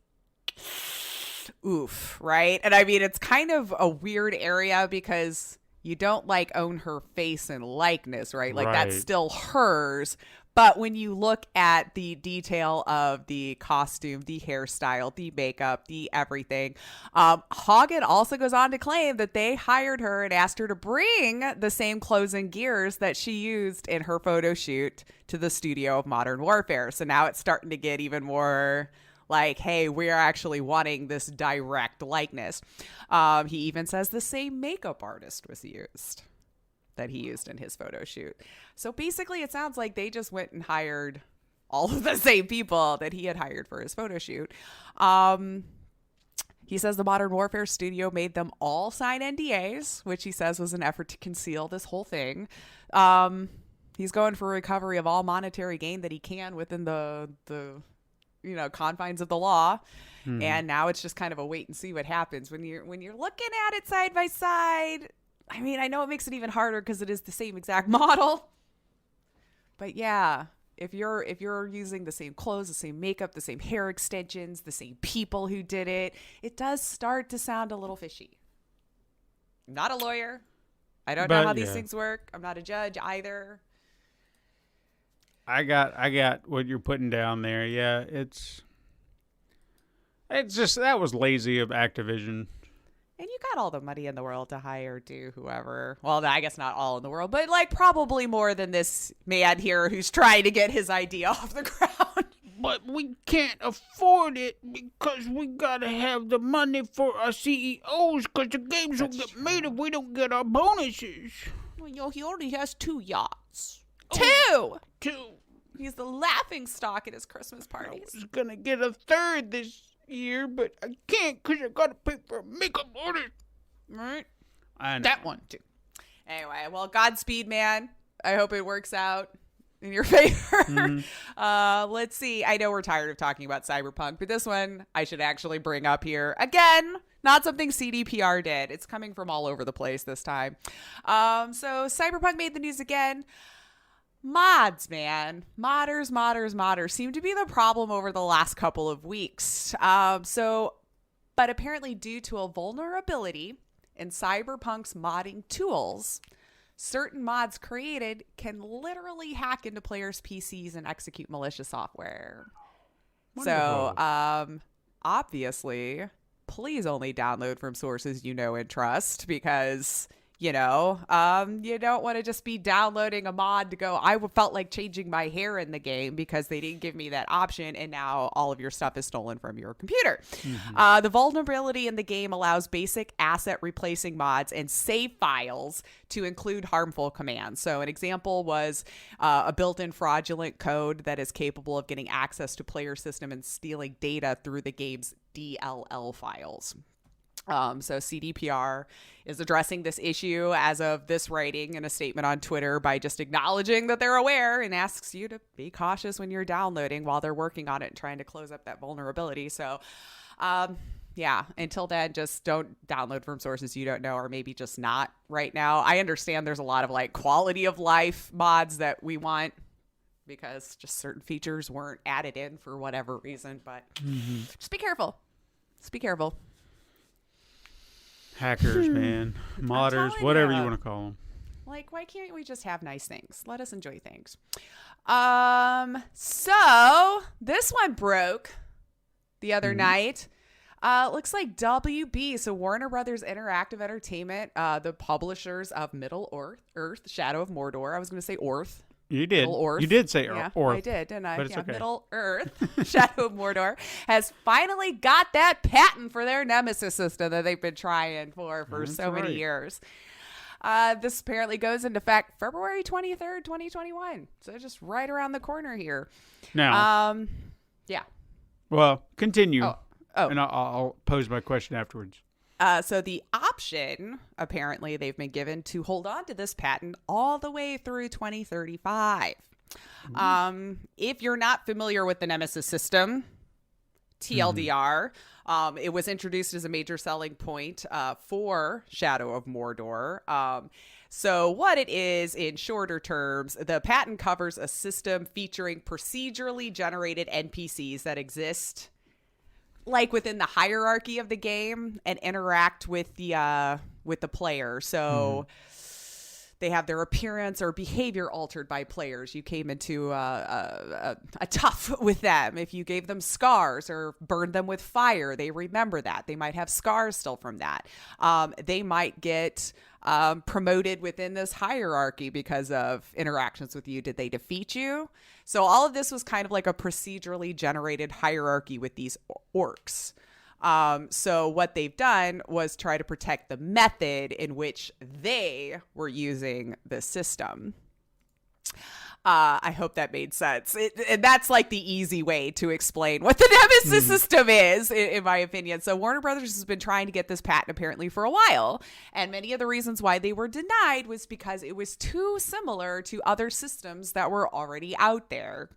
oof, right? And I mean, it's kind of a weird area because you don't like own her face and likeness, right? Like that's still hers. But when you look at the detail of the costume, the hairstyle, the makeup, the everything, Hagen also goes on to claim that they hired her and asked her to bring the same clothes and gears that she used in her photo shoot to the studio of Modern Warfare. So now it's starting to get even more like, hey, we're actually wanting this direct likeness. He even says the same makeup artist was used that he used in his photo shoot. So basically, it sounds like they just went and hired all of the same people that he had hired for his photo shoot. He says the Modern Warfare studio made them all sign NDAs, which he says was an effort to conceal this whole thing. He's going for recovery of all monetary gain that he can within the confines of the law. And now it's just kind of a wait and see what happens when you're looking at it side by side. I mean, I know it makes it even harder because it is the same exact model. But yeah, if you're using the same clothes, the same makeup, the same hair extensions, the same people who did it, it does start to sound a little fishy. I'm not a lawyer. I don't know how these things work. I'm not a judge either. I got what you're putting down there. Yeah, it's just that was lazy of Activision. And you got all the money in the world to hire to whoever. Well, I guess not all in the world, but like probably more than this man here who's trying to get his idea off the ground. But we can't afford it because we gotta have the money for our CEOs because the games will get made if we don't get our bonuses. Well, he already has 2 yachts. Two! He's the laughing stock at his Christmas parties. I was gonna get a 3rd this year, but I can't because I gotta pay for a makeup artist. Right? I know. That one too. Anyway, well, Godspeed, man. I hope it works out in your favor. Let's see. I know we're tired of talking about Cyberpunk, but this one I should actually bring up here again. Not something CDPR did. It's coming from all over the place this time. So Cyberpunk made the news again. Mods, man. Modders seem to be the problem over the last couple of weeks. But apparently due to a vulnerability in Cyberpunk's modding tools, certain mods created can literally hack into players' PCs and execute malicious software. Wonderful. So, obviously, please only download from sources you know and trust because you don't want to just be downloading a mod to go, I felt like changing my hair in the game because they didn't give me that option, and now all of your stuff is stolen from your computer. The vulnerability in the game allows basic asset replacing mods and save files to include harmful commands. So an example was a built-in fraudulent code that is capable of getting access to player system and stealing data through the game's DLL files. So CDPR is addressing this issue as of this writing in a statement on Twitter by just acknowledging that they're aware and asks you to be cautious when you're downloading while they're working on it and trying to close up that vulnerability. So, until then, just don't download from sources you don't know, or maybe just not right now. I understand there's a lot of like quality of life mods that we want because just certain features weren't added in for whatever reason, but just be careful. Just be careful. Hackers, man. Modders, whatever you want to call them. Like, why can't we just have nice things? Let us enjoy things. So this one broke the other night. Looks like WB, so Warner Brothers Interactive Entertainment, the publishers of Middle-earth, Shadow of Mordor. I was going to say Orth. You did. You did say Orth. I did, didn't I? But it's okay. Middle-earth, Shadow of Mordor, has finally got that patent for their nemesis system that they've been trying for so many years. This apparently goes into effect February 23rd, 2021. So just right around the corner here. Now. Yeah. Well, continue. Oh. And I'll pose my question afterwards. So the option, apparently, they've been given to hold on to this patent all the way through 2035. If you're not familiar with the Nemesis system, TLDR, it was introduced as a major selling point for Shadow of Mordor. So what it is, in shorter terms, the patent covers a system featuring procedurally generated NPCs that exist like within the hierarchy of the game and interact with the player. So they have their appearance or behavior altered by players. You came into a tough with them. If you gave them scars or burned them with fire, they remember that. They might have scars still from that. They might get promoted within this hierarchy because of interactions with you. Did they defeat you? So all of this was kind of like a procedurally generated hierarchy with these orcs. So what they've done was try to protect the method in which they were using the system. I hope that made sense. And that's like the easy way to explain what the Nemesis system is, in my opinion. So Warner Brothers has been trying to get this patent apparently for a while. And many of the reasons why they were denied was because it was too similar to other systems that were already out there.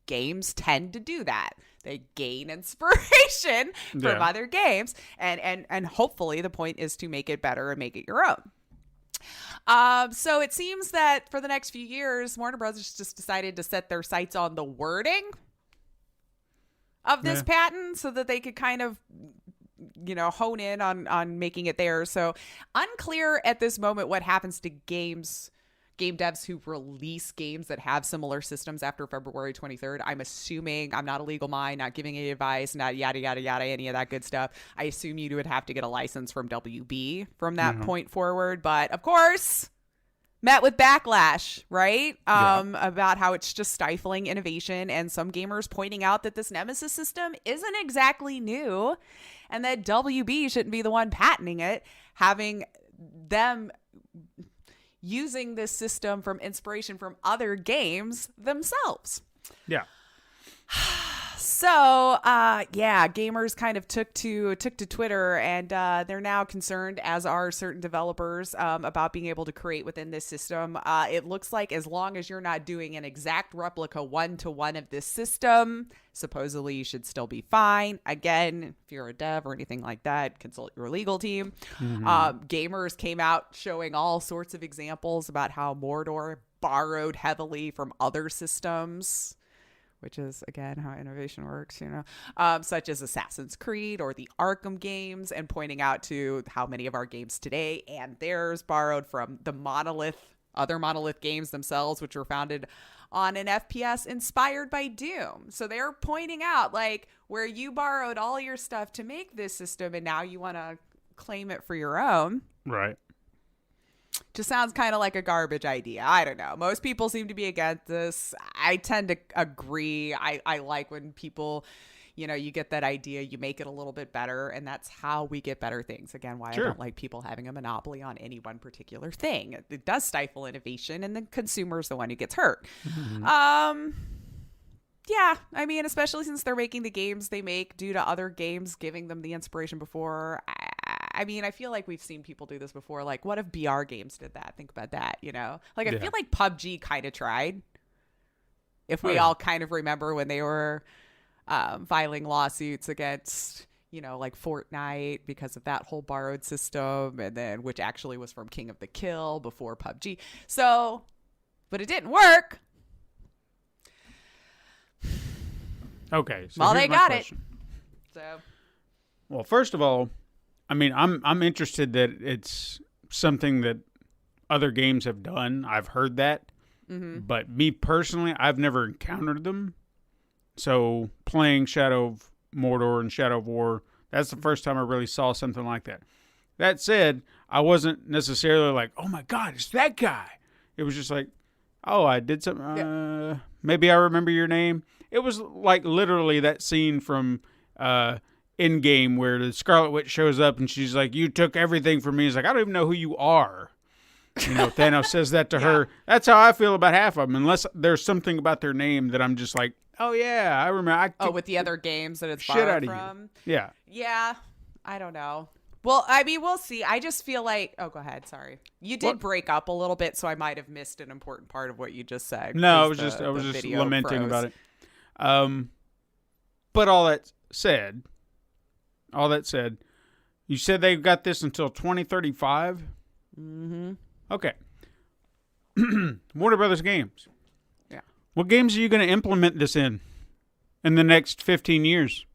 Games tend to do that. They gain inspiration from other games. And hopefully the point is to make it better and make it your own. So it seems that for the next few years, Warner Brothers just decided to set their sights on the wording of this patent so that they could kind of, hone in on making it theirs. So unclear at this moment what happens to game devs who release games that have similar systems after February 23rd. I'm assuming, I'm not a legal mind, not giving any advice, not yada, yada, yada, any of that good stuff. I assume you would have to get a license from WB from that point forward. But of course, met with backlash, right? About how it's just stifling innovation, and some gamers pointing out that this Nemesis system isn't exactly new and that WB shouldn't be the one patenting it, having them using this system from inspiration from other games themselves. Yeah. So, gamers kind of took to Twitter, and they're now concerned, as are certain developers, about being able to create within this system. It looks like as long as you're not doing an exact replica one-to-one of this system, supposedly you should still be fine. Again, if you're a dev or anything like that, consult your legal team. Gamers came out showing all sorts of examples about how Mordor borrowed heavily from other systems, which is, again, how innovation works, such as Assassin's Creed or the Arkham games, and pointing out to how many of our games today and theirs borrowed from the other Monolith games themselves, which were founded on an FPS inspired by Doom. So they're pointing out, like, where you borrowed all your stuff to make this system and now you want to claim it for your own. Right. Just sounds kind of like a garbage idea. I don't know. Most people seem to be against this. I tend to agree. I like when people, you get that idea, you make it a little bit better, and that's how we get better things. Again, why I don't like people having a monopoly on any one particular thing. It does stifle innovation, and the consumer's the one who gets hurt. Yeah, I mean, especially since they're making the games they make due to other games giving them the inspiration before. I mean, I feel like we've seen people do this before. Like, what if BR games did that? Think about that, Like, I feel like PUBG kind of tried. If we all kind of remember when they were filing lawsuits against, like Fortnite because of that whole borrowed system, and then which actually was from King of the Kill before PUBG. So, but it didn't work. Okay. So well, they got question. It. So, well, first of all, I mean, I'm interested that it's something that other games have done. I've heard that, but me personally, I've never encountered them. So playing Shadow of Mordor and Shadow of War, that's the first time I really saw something like that. That said, I wasn't necessarily like, oh my God, it's that guy. It was just like, oh, I did something. Maybe I remember your name. It was like literally that scene from Endgame where the Scarlet Witch shows up and she's like, you took everything from me. He's like, I don't even know who you are. Thanos says that to her. That's how I feel about half of them, unless there's something about their name that I'm just like, oh yeah, I remember. With the other games that it's shit out borrowed of from. You. Yeah. Yeah, I don't know. Well, I mean, we'll see. I just feel like, oh, go ahead. Sorry. You did What? break up a little bit, so I might have missed an important part of what you just said. No, I 'cause was just video lamenting froze. about it. But all that said, you said they've got this until 2035? Mm-hmm. Okay. Warner Brothers games. Yeah. What games are you going to implement this in the next 15 years?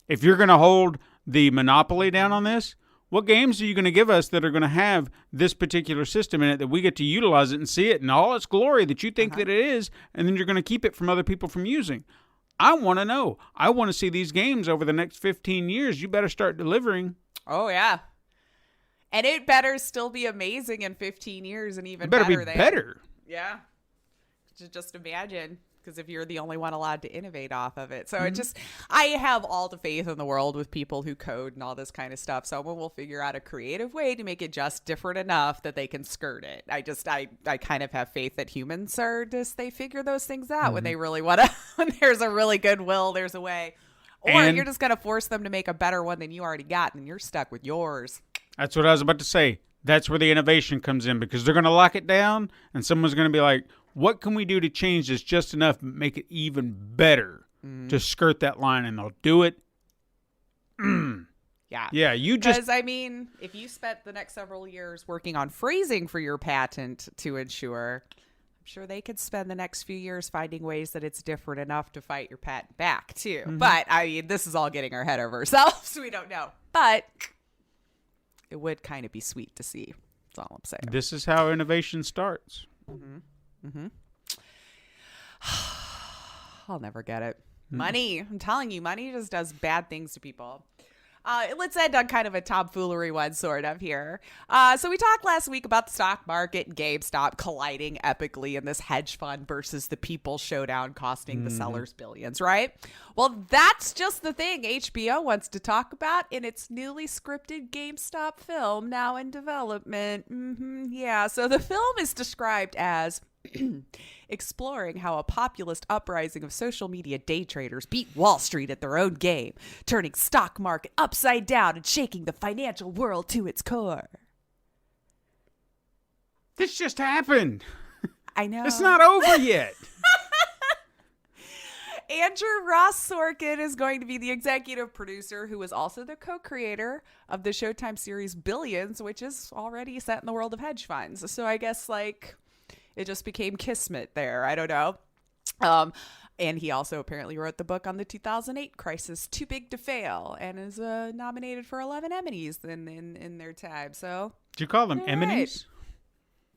If you're going to hold the monopoly down on this, what games are you going to give us that are going to have this particular system in it that we get to utilize it and see it in all its glory that you think that it is, and then you're going to keep it from other people from using? I want to know. I want to see these games over the next 15 years. You better start delivering. Oh, yeah. And it better still be amazing in 15 years and even It better better. be better. Yeah. Just imagine, because if you're the only one allowed to innovate off of it. So it just, I have all the faith in the world with people who code and all this kind of stuff. Someone will figure out a creative way to make it just different enough that they can skirt it. I kind of have faith that humans are just, they figure those things out when they really want to, when there's a really good will, there's a way. Or And- you're just going to force them to make a better one than you already got, and you're stuck with yours. That's what I was about to say. That's where the innovation comes in, because they're going to lock it down and someone's going to be like, what can we do to change this just enough to make it even better to skirt that line? And they'll do it. Yeah. Yeah, you just... Because, I mean, if you spent the next several years working on phrasing for your patent to ensure, I'm sure they could spend the next few years finding ways that it's different enough to fight your patent back, too. But, I mean, this is all getting our head over ourselves. We don't know. But it would kind of be sweet to see. That's all I'm saying. This is how innovation starts. I'll never get it. Money. I'm telling you, money just does bad things to people. Let's end on kind of a tomfoolery one, sort of, here. So we talked last week about the stock market and GameStop colliding epically in this hedge fund versus the people showdown costing the sellers billions, right? Well, that's just the thing HBO wants to talk about in its newly scripted GameStop film now in development. Yeah, so the film is described as exploring how a populist uprising of social media day traders beat Wall Street at their own game, turning stock market upside down and shaking the financial world to its core. This just happened. I know. It's not over yet. Andrew Ross Sorkin is going to be the executive producer, who is also the co-creator of the Showtime series Billions, which is already set in the world of hedge funds. So I guess, like, it just became kismet there. I don't know. And he also apparently wrote the book on the 2008 crisis, Too Big to Fail, and is nominated for 11 Emmys in their time. So Did you call them all Emmys?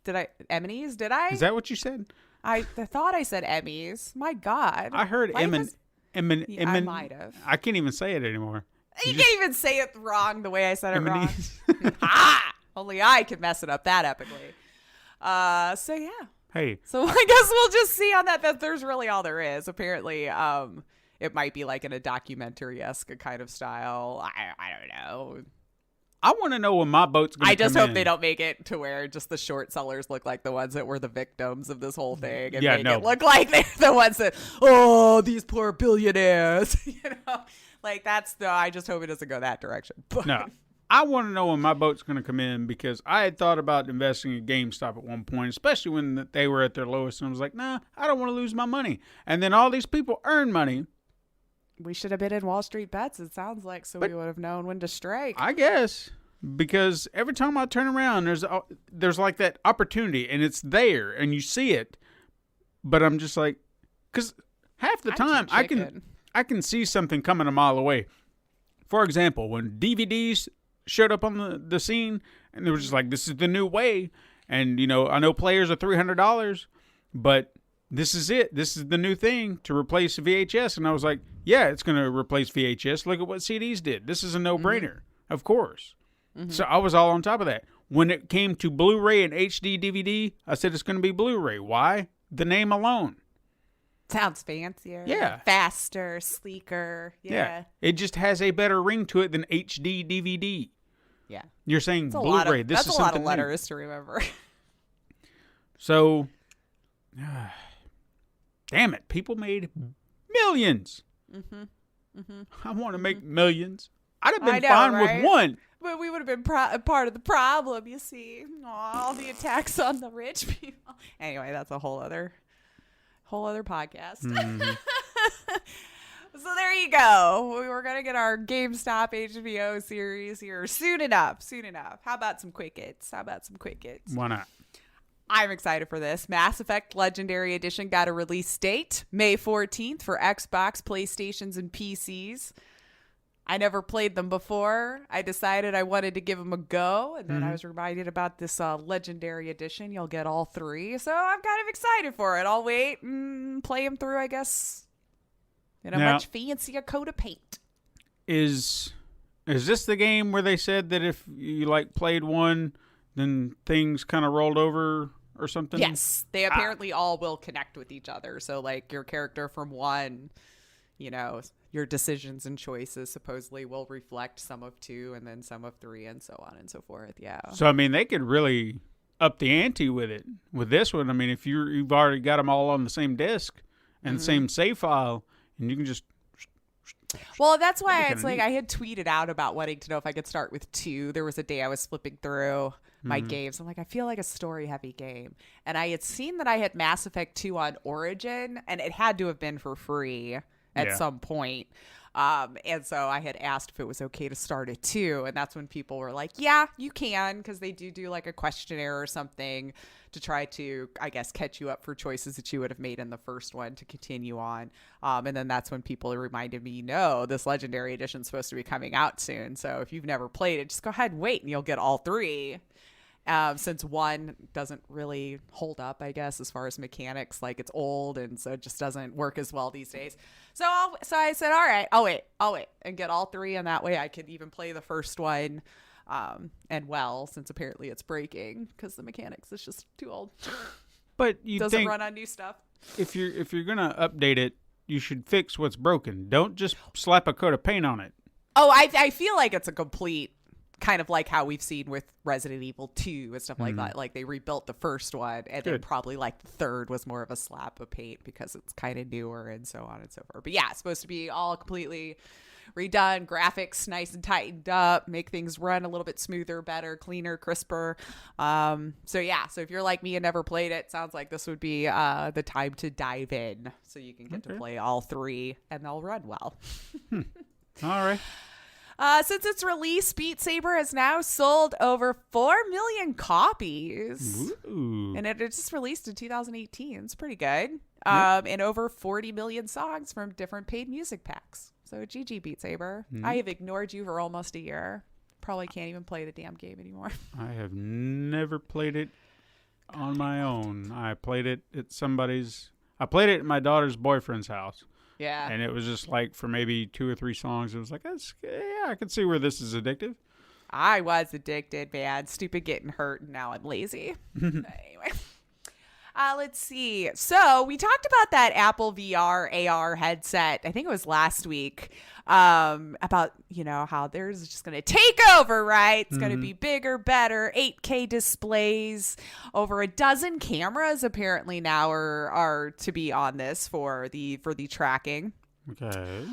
Did I? Emmys? Did I? Is that what you said? I thought I said Emmys. My God. I heard Life Emin. is- Emin. Yeah, I might have. I can't even say it anymore. You can't even say it wrong the way I said it wrong. Emmys. Only I can mess it up that epically. So yeah. Hey, So I guess we'll just see on that there's really all there is. Apparently, it might be like in a documentary-esque kind of style. I don't know. I want to know when my boat's going to I just come hope in. they don't make it to where just the short sellers look like the ones that were the victims of this whole thing, and Yeah, make no. it look like they're the ones that, oh, these poor billionaires. Like I just hope it doesn't go that direction. But, No. I want to know when my boat's going to come in, because I had thought about investing in GameStop at one point, especially when they were at their lowest. And I was like, nah, I don't want to lose my money. And then all these people earn money. we should have been in Wall Street Bets, it sounds like, so we would have known when to strike. I guess, because every time I turn around, there's like that opportunity, and it's there, and you see it. But I'm just like, because half the time I can see something coming a mile away. For example, when DVDs showed up on the scene, and they were just like, this is the new way. And, I know players are $300, but this is it. This is the new thing to replace VHS. And I was like, yeah, it's going to replace VHS. Look at what CDs did. This is a no-brainer, of course. So I was all on top of that. When it came to Blu-ray and HD DVD, I said it's going to be Blu-ray. Why? The name alone. Sounds fancier. Yeah. Faster, sleeker. Yeah. It just has a better ring to it than HD DVD. Yeah. You're saying That's a lot Blu-ray. of, This that's is a lot something of new. letters to remember. So, damn it. People made millions. I want to make millions. I'd have been I know, fine right? with one. But we would have been part of the problem, you see. All the attacks on the rich people. Anyway, that's a whole other podcast. Mm-hmm. So there you go. We're going to get our GameStop HBO series here soon enough. How about some quick hits? Why not? I'm excited for this. Mass Effect Legendary Edition got a release date, May 14th for Xbox, PlayStations, and PCs. I never played them before. I decided I wanted to give them a go, and then I was reminded about this Legendary Edition. You'll get all 3, so I'm kind of excited for it. I'll wait and play them through, I guess, in a much fancier coat of paint. Is this the game where they said that if you played one, then things kind of rolled over or something? Yes, they apparently all will connect with each other. So your character from 1, your decisions and choices supposedly will reflect some of 2 and then some of 3 and so on and so forth. Yeah. So, I mean, they could really up the ante with it. With this one, I mean, if you've already got them all on the same disk and the same save file, and you can just... Well, that's why it's I had tweeted out about wanting to know if I could start with 2. There was a day I was flipping through my games. I'm like, I feel like a story-heavy game. And I had seen that I had Mass Effect 2 on Origin, and it had to have been for free at some point. And so I had asked if it was okay to start at 2, and that's when people were like, yeah, you can, because they do a questionnaire or something to try to, I guess, catch you up for choices that you would have made in the first one to continue on. And then that's when people reminded me, no, this Legendary Edition is supposed to be coming out soon. So if you've never played it, just go ahead and wait, and you'll get all 3. Since 1 doesn't really hold up, I guess, as far as mechanics, it's old, and so it just doesn't work as well these days. So I said, all right, I'll wait and get all 3, and that way I could even play the first one, since apparently it's breaking because the mechanics is just too old. But you doesn't run on new stuff. If you're gonna update it, you should fix what's broken. Don't just slap a coat of paint on it. Oh, I feel like it's a complete. Kind of like how we've seen with Resident Evil 2 and stuff like that. They rebuilt the first one, and then probably the third was more of a slap of paint because it's kind of newer and so on and so forth. But yeah, it's supposed to be all completely redone, graphics nice and tightened up, make things run a little bit smoother, better, cleaner, crisper. So if you're like me and never played it, sounds like this would be the time to dive in so you can get to play all 3 and they'll run well. All right. Since its release, Beat Saber has now sold over 4 million copies. Ooh. And it just released in 2018. It's pretty good. And over 40 million songs from different paid music packs. So GG, Beat Saber. I have ignored you for almost a year. Probably can't even play the damn game anymore. I have never played it on my own. I played it at my daughter's boyfriend's house. Yeah. And it was just for maybe 2 or 3 songs. It was I can see where this is addictive. I was addicted, man. Stupid getting hurt, and now I'm lazy. Anyway. Let's see. So we talked about that Apple VR AR headset. I think it was last week. About, how there's just going to take over, right? It's going to be bigger, better, 8K displays. Over a dozen cameras apparently now are to be on this for the tracking. Okay.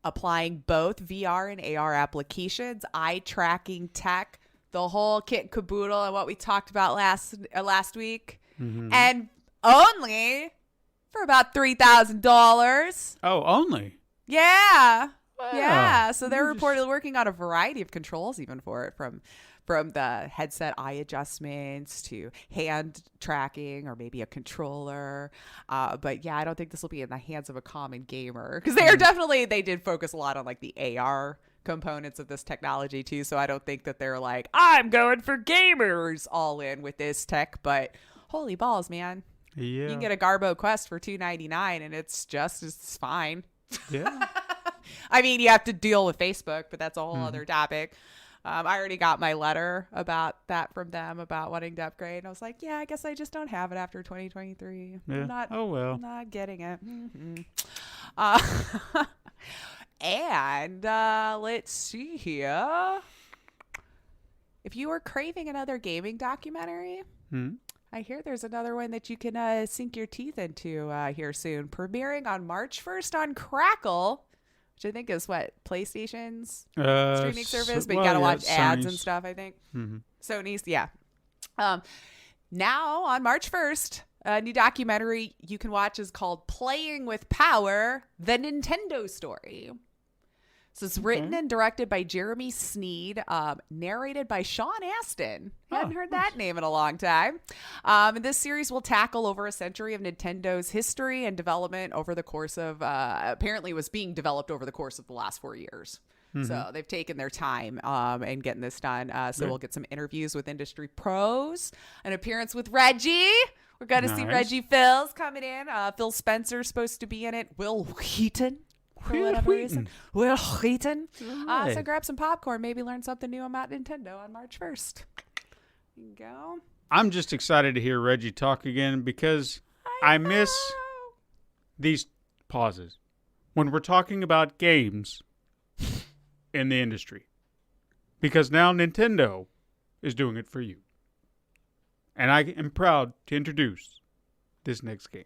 Applying both VR and AR applications, eye tracking tech, the whole kit and caboodle, and what we talked about last week. And only for about $3,000. Oh, only? Yeah. Wow. Yeah. So they're reportedly working on a variety of controls even for it, from the headset eye adjustments to hand tracking or maybe a controller. But yeah, I don't think this will be in the hands of a common gamer, because they did focus a lot on the AR components of this technology too. So I don't think that they're I'm going for gamers all in with this tech, but holy balls, man. Yeah. You can get a Garbo Quest for $299 and it's fine. Yeah. I mean, you have to deal with Facebook, but that's a whole other topic. I already got my letter about that from them about wanting to upgrade. And I was like, yeah, I guess I just don't have it after 2023. Yeah. I'm not getting it. And let's see here. If you are craving another gaming documentary, I hear there's another one that you can sink your teeth into here soon. Premiering on March 1st on Crackle, which I think is what PlayStation's streaming service, but you gotta watch ads and stuff. I think Sony's, yeah. Now on March 1st, a new documentary you can watch is called "Playing with Power: The Nintendo Story." So it's written and directed by Jeremy Sneed, narrated by Sean Astin. Hadn't heard that name in a long time. And this series will tackle over a century of Nintendo's history and development over the course of, apparently was being developed over the course of the last 4 years. So they've taken their time in getting this done. So we'll get some interviews with industry pros, an appearance with Reggie. We're going to see Reggie Fils coming in. Phil Spencer's supposed to be in it. Will Wheaton. For whatever reason. Will Wheaton. So grab some popcorn. Maybe learn something new about Nintendo on March 1st. There you go. I'm just excited to hear Reggie talk again because I miss these pauses when we're talking about games in the industry. Because now Nintendo is doing it for you. And I am proud to introduce this next game.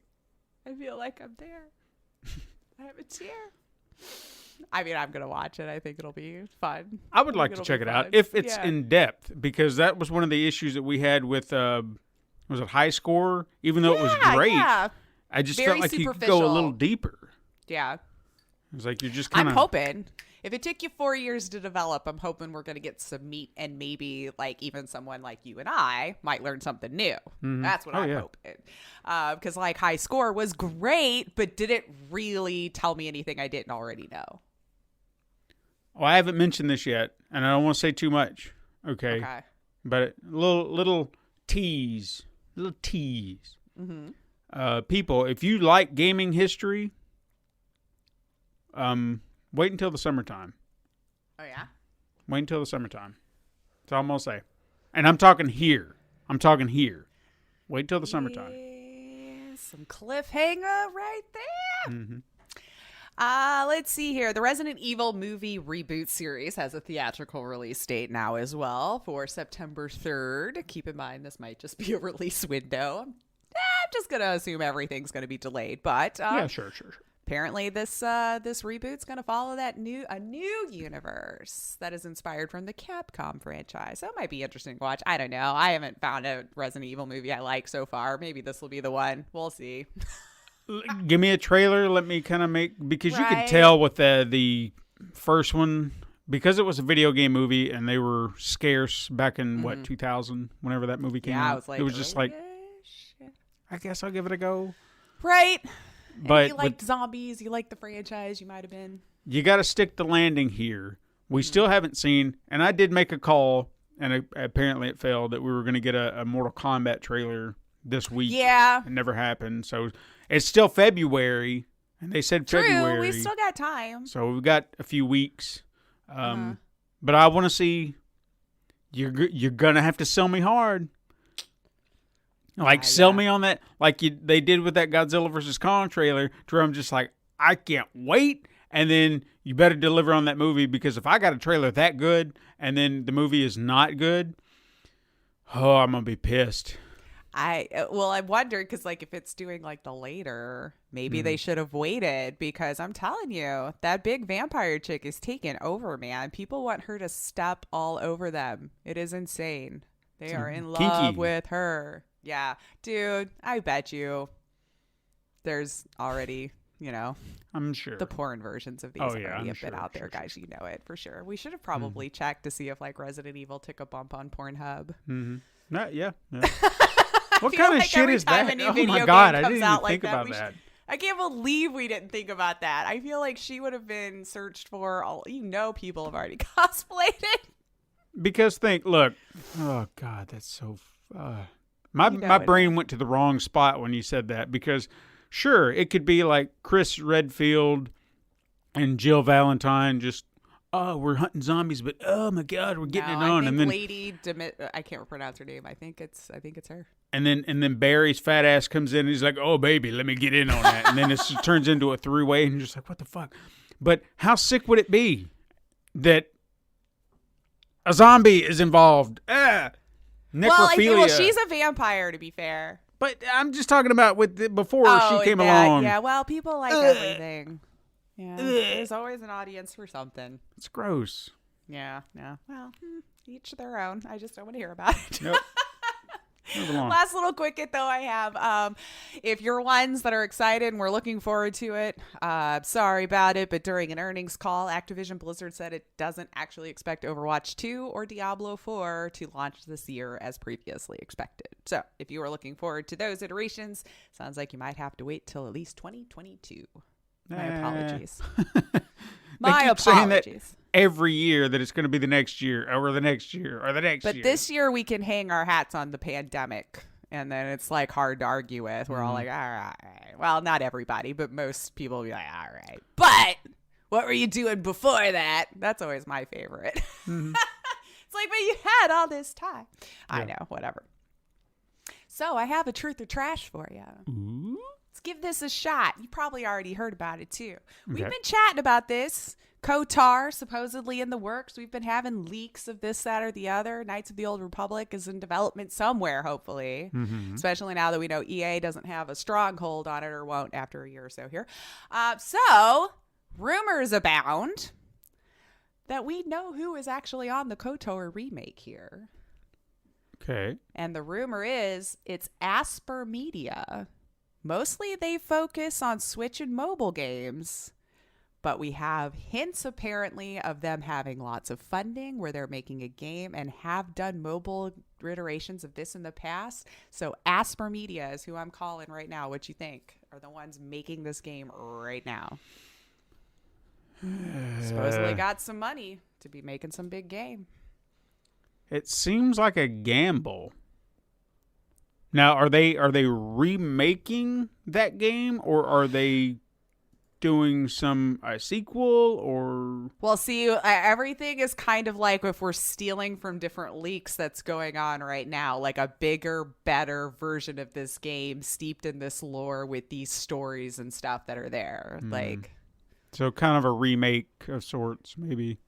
I feel like I'm there. I have a chair. I mean, I'm going to watch it. I think it'll be fun. I would like to check it out if it's in depth, because that was one of the issues that we had with, was it High Score? Even though it was great, I just felt like you could go a little deeper. Yeah. It was like you're just kind of... I'm hoping. If it took you 4 years to develop, I'm hoping we're going to get some meat, and maybe like even someone like you and I might learn something new. That's what I'm hoping. Because like High Score was great, but did it really tell me anything I didn't already know? Well, I haven't mentioned this yet, and I don't want to say too much. Okay. But a little tease. People, if you like gaming history, wait until the summertime. Oh, yeah? Wait until the summertime. That's all I'm going to say. And I'm talking here. Wait until the summertime. Some cliffhanger right there. Let's see here. The Resident Evil movie reboot series has a theatrical release date now as well for September 3rd. Keep in mind, this might just be a release window. I'm just going to assume everything's going to be delayed. But sure. Apparently, this reboot's going to follow a new universe that is inspired from the Capcom franchise. So it might be interesting to watch. I don't know. I haven't found a Resident Evil movie I like so far. Maybe this will be the one. We'll see. Give me a trailer. Let me kind of because you could tell with the first one, because it was a video game movie and they were scarce back in 2000, whenever that movie came out. It was just like, I guess I'll give it a go. Right. But you liked zombies, you liked the franchise, you might have been. You got to stick the landing here. We still haven't seen, and I did make a call, and apparently it failed, that we were going to get a Mortal Kombat trailer this week. Yeah. It never happened. So it's still February, and they said February. True, we still got time. So we've got a few weeks. But I want to see, you're going to have to sell me hard. Like, sell me on that, like they did with that Godzilla vs. Kong trailer, to where I'm just like, I can't wait. And then you better deliver on that movie, because if I got a trailer that good and then the movie is not good, I'm going to be pissed. I wondered, because like if it's doing like the later, maybe they should have waited, because I'm telling you, that big vampire chick is taking over, man. People want her to step all over them. It is insane. They are in love with her. Yeah, dude, I bet you there's already, I'm sure the porn versions of these already have been out there, guys. You know it for sure. We should have probably checked to see if like Resident Evil took a bump on Pornhub. Yeah. What kind of shit is that? Oh my God, I didn't even think about that. I can't believe we didn't think about that. I feel like she would have been searched for. People have already cosplayed it. Because look, oh God, that's so. My brain went to the wrong spot when you said that, because sure, it could be like Chris Redfield and Jill Valentine just, we're hunting zombies, but oh my God, we're getting it on. I think and then Lady I can't pronounce her name. I think it's her. And then Barry's fat ass comes in and he's like, oh baby, let me get in on that. And then it turns into a three-way and you're just like, what the fuck? But how sick would it be that a zombie is involved? Necrophilia. Well, she's a vampire, to be fair. But I'm just talking about before she came along. Yeah, well, people like everything. Yeah. There's always an audience for something. It's gross. Yeah. Well, each their own. I just don't want to hear about it. Nope. Last little quickie though I have. If you're ones that are excited and we're looking forward to it, sorry about it, but during an earnings call, Activision Blizzard said it doesn't actually expect Overwatch 2 or Diablo 4 to launch this year as previously expected. So if you are looking forward to those iterations, sounds like you might have to wait till at least 2022. My apologies. My keep saying that apologies. every year that it's going to be the next year or the next year or the next year. But this year we can hang our hats on the pandemic, and then it's like hard to argue with. We're all like, all right. Well, not everybody, but most people will be like, all right. But what were you doing before that? That's always my favorite. It's like, but you had all this time. Yeah. I know, whatever. So I have a truth or trash for you. Ooh. Let's give this a shot. You probably already heard about it too. We've been chatting about this. KOTOR supposedly in the works. We've been having leaks of this, that, or the other. Knights of the Old Republic is in development somewhere, hopefully. Especially now that we know EA doesn't have a stronghold on it or won't after a year or so here. So rumors abound that we know who is actually on the KOTOR remake here. Okay. And the rumor is it's Asper Media. Mostly they focus on Switch and mobile games, but we have hints apparently of them having lots of funding where they're making a game and have done mobile iterations of this in the past. So Asper Media is who I'm calling right now. What you think are the ones making this game right now? Supposedly got some money to be making some big game. It seems like a gamble. Now, are they remaking that game, or are they doing a sequel, or? Well, see, everything is kind of like if we're stealing from different leaks that's going on right now, like a bigger, better version of this game steeped in this lore with these stories and stuff that are there. Like, so kind of a remake of sorts, maybe.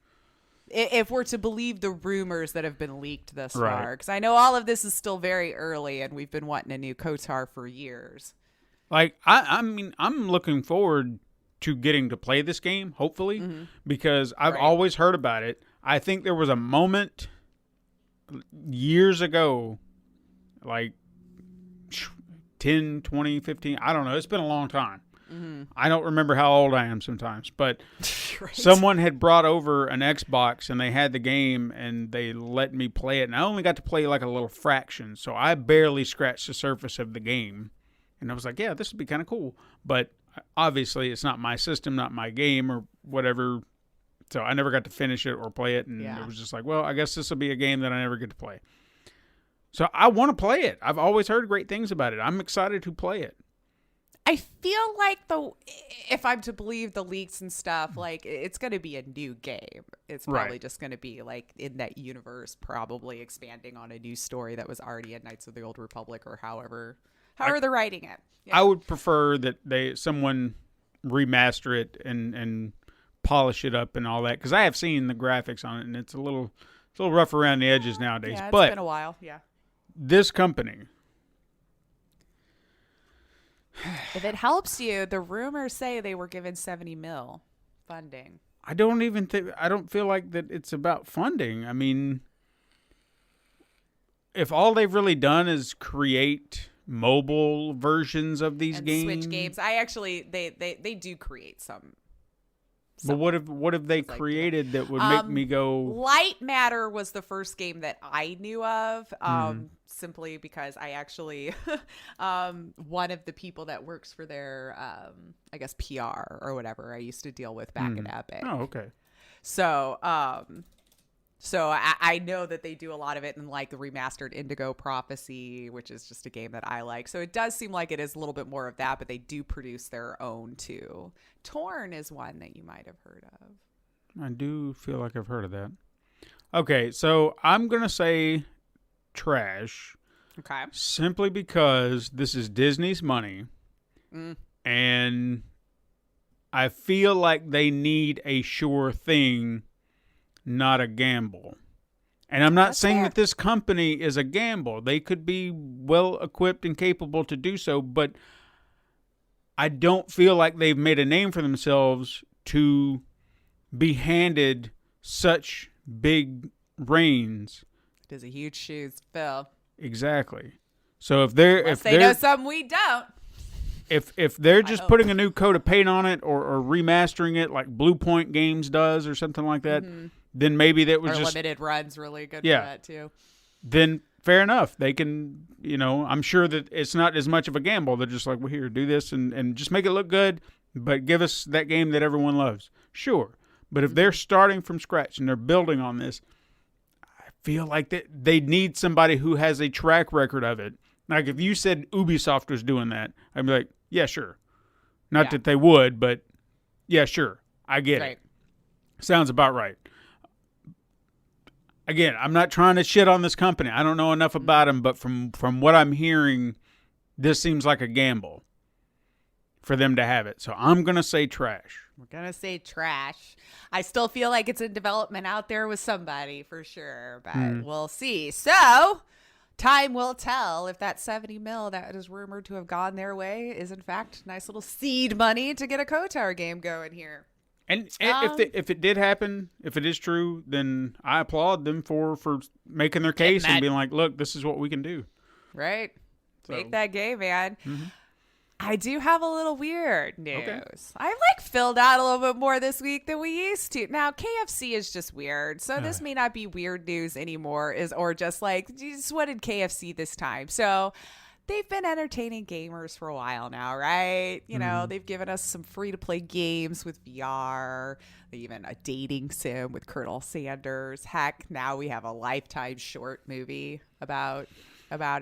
If we're to believe the rumors that have been leaked thus far. Because I know all of this is still very early and we've been wanting a new KOTOR for years. Like, I mean, I'm looking forward to getting to play this game, hopefully, because I've always heard about it. I think there was a moment years ago, like 10, 20, 15, I don't know. It's been a long time. I don't remember how old I am sometimes, but someone had brought over an Xbox and they had the game and they let me play it. And I only got to play like a little fraction, so I barely scratched the surface of the game. And I was like, yeah, this would be kind of cool. But obviously it's not my system, not my game or whatever. So I never got to finish it or play it. And it was just like, well, I guess this will be a game that I never get to play. So I want to play it. I've always heard great things about it. I'm excited to play it. I feel like if I'm to believe the leaks and stuff, like it's going to be a new game. It's probably just going to be like in that universe, probably expanding on a new story that was already in Knights of the Old Republic or however they're writing it. Yeah. I would prefer that someone remaster it and polish it up and all that, because I have seen the graphics on it and it's a little rough around the edges nowadays. Yeah, it's but been a while. Yeah. This company. If it helps you, the rumors say they were given $70 million funding. I don't feel like that it's about funding. I mean, if all they've really done is create mobile versions of these games, Switch games, I actually they do create some. But what have they created that would make me go? Light Matter was the first game that I knew of, simply because I actually, one of the people that works for their, I guess PR or whatever, I used to deal with back at Epic. Oh, okay. So, so I know that they do a lot of it in like the remastered Indigo Prophecy, which is just a game that I like. So it does seem like it is a little bit more of that, but they do produce their own too. Torn is one that you might have heard of. I do feel like I've heard of that. Okay, so I'm going to say trash. Okay. Simply because this is Disney's money. And I feel like they need a sure thing, not a gamble. And I'm not saying that this company is a gamble. They could be well equipped and capable to do so, but I don't feel like they've made a name for themselves to be handed such big reins. It is a huge shoes to fill. Exactly. So if they're Unless they know something we don't. If they're just putting a new coat of paint on it or remastering it like Blue Point Games does or something like that, then maybe that was just limited runs really good for that too. Then fair enough. They can, I'm sure that it's not as much of a gamble. They're just like, well, here, do this and just make it look good, but give us that game that everyone loves. Sure. But if they're starting from scratch and they're building on this, I feel like they need somebody who has a track record of it. Like if you said Ubisoft was doing that, I'd be like, yeah, sure. Not that they would, but yeah, sure. I get it. Sounds about right. Again, I'm not trying to shit on this company. I don't know enough about them, but from what I'm hearing, this seems like a gamble for them to have it. So I'm going to say trash. We're going to say trash. I still feel like it's in development out there with somebody for sure, but we'll see. So time will tell if that 70 mil that is rumored to have gone their way is in fact nice little seed money to get a KOTOR game going here. And if it did happen, if it is true, then I applaud them for making their case and being like, look, this is what we can do. Right. So, make that game, man. I do have a little weird news. Okay. I filled out a little bit more this week than we used to. Now, KFC is just weird. So this may not be weird news anymore, or just like, what did KFC this time? So they've been entertaining gamers for a while now, right? They've given us some free-to-play games with VR, even a dating sim with Colonel Sanders. Heck, now we have a Lifetime short movie about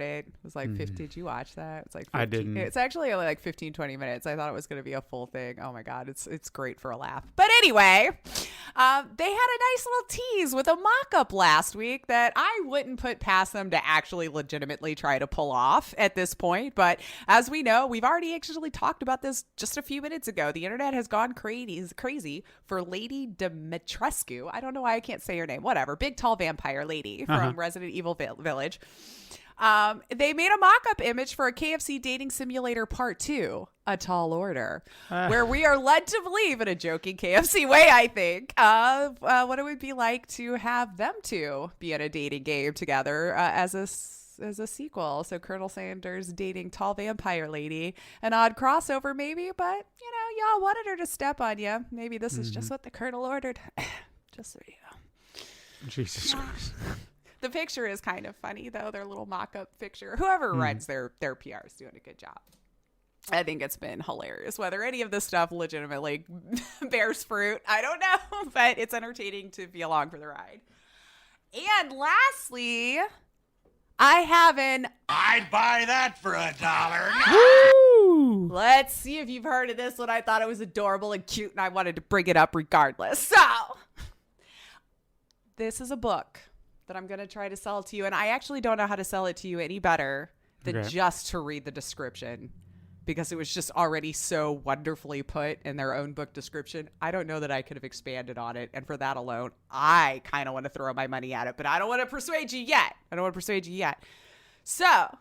it. It was like 15. Did you watch that? It's like 15. I didn't. It's actually only like 15-20 minutes. I thought it was going to be a full thing. Oh my god, it's great for a laugh. But anyway, they had a nice little tease with a mock-up last week that I wouldn't put past them to actually legitimately try to pull off at this point. But as we know, we've already actually talked about this just a few minutes ago. The internet has gone crazy for Lady Dimitrescu. I don't know why I can't say her name. Whatever. Big tall vampire lady from Resident Evil Village. They made a mock-up image for a KFC Dating Simulator Part 2, A Tall Order, where we are led to believe, in a joking KFC way, I think, what it would be like to have them two be in a dating game together as a sequel. So Colonel Sanders dating tall vampire lady, an odd crossover maybe, but y'all wanted her to step on you. Maybe this is just what the Colonel ordered. Just so you know. Jesus Christ. The picture is kind of funny, though, their little mock-up picture. Whoever runs their PR is doing a good job. I think it's been hilarious. Whether any of this stuff legitimately bears fruit, I don't know. But it's entertaining to be along for the ride. And lastly, I have an I'd buy that for $1. Woo! Let's see if you've heard of this one. I thought it was adorable and cute, and I wanted to bring it up regardless. So, this is a book that I'm going to try to sell to you. And I actually don't know how to sell it to you any better than just to read the description, because it was just already so wonderfully put in their own book description. I don't know that I could have expanded on it. And for that alone, I kind of want to throw my money at it, but I don't want to persuade you yet. So,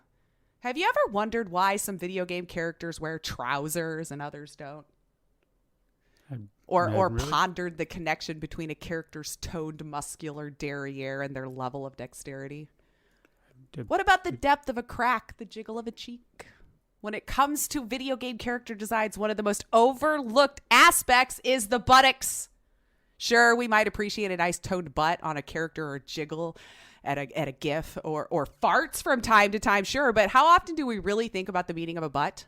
have you ever wondered why some video game characters wear trousers and others don't? Or really? Pondered the connection between a character's toned muscular derriere and their level of dexterity? What about the depth of a crack, the jiggle of a cheek? When it comes to video game character designs, one of the most overlooked aspects is the buttocks. Sure, we might appreciate a nice toned butt on a character, or jiggle at a GIF, or farts from time to time, sure, but how often do we really think about the meaning of a butt?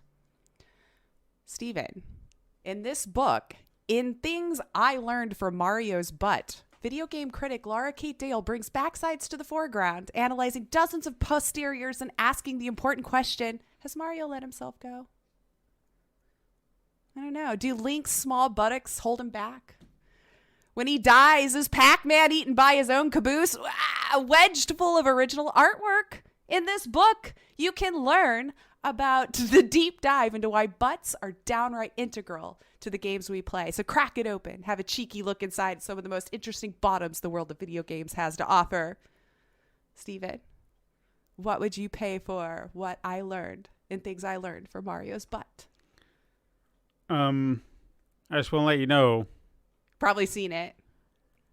Steven, in this book, in Things I Learned from Mario's Butt, video game critic Laura Kate Dale brings backsides to the foreground, analyzing dozens of posteriors and asking the important question, has Mario let himself go? I don't know. Do Link's small buttocks hold him back? When he dies, is Pac-Man eaten by his own caboose? Wedged full of original artwork. In this book, you can learn about the deep dive into why butts are downright integral to the games we play. So crack it open, have a cheeky look inside some of the most interesting bottoms the world of video games has to offer. Steven, what would you pay for what I learned in Things I Learned from Mario's Butt? I just want to let you know Probably seen it.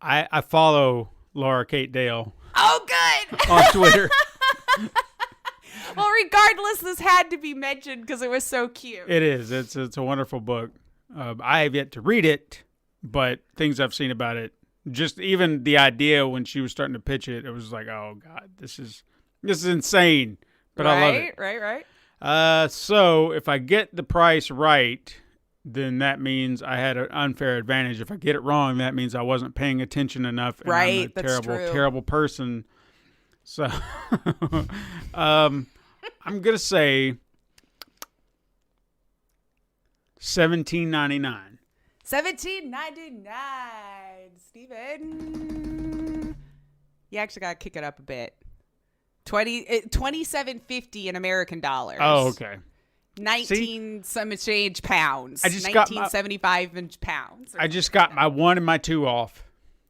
I follow Laura Kate Dale Oh, good. on Twitter. Well, regardless, this had to be mentioned because it was so cute. It is. It's a wonderful book. I have yet to read it, but things I've seen about it, just even the idea when she was starting to pitch it, it was like, oh God, this is insane. But I love it. Right. So if I get the price right, then that means I had an unfair advantage. If I get it wrong, that means I wasn't paying attention enough. And Right, I'm a that's terrible, true. terrible person. So I'm gonna say $17.99. $17.99. Steven. You actually got to kick it up a bit. $27.50 in American dollars. Oh, okay. 19 some change pounds. I just got 1975 in pounds. I just got my 1 and my 2 off.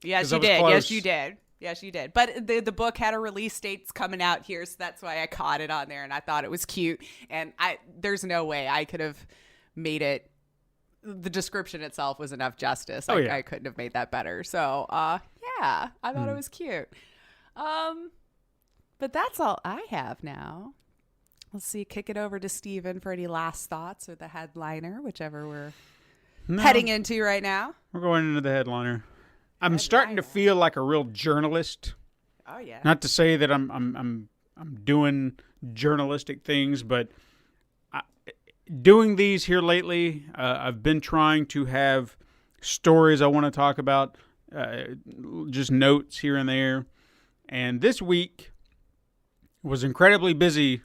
Yes, 'cause I you was did. close. Yes, you did. Yes, you did. But the book had a release date coming out here, so that's why I caught it on there, and I thought it was cute. And there's no way I could have made it. The description itself was enough justice. Oh, yeah. I couldn't have made that better. So, yeah, I thought it was cute. But that's all I have now. Let's see. Kick it over to Steven for any last thoughts or the headliner, whichever we're heading into right now. We're going into the headliner. I'm starting to feel like a real journalist. Oh yeah. Not to say that I'm doing journalistic things, but doing these here lately, I've been trying to have stories I want to talk about, just notes here and there. And this week was incredibly busy.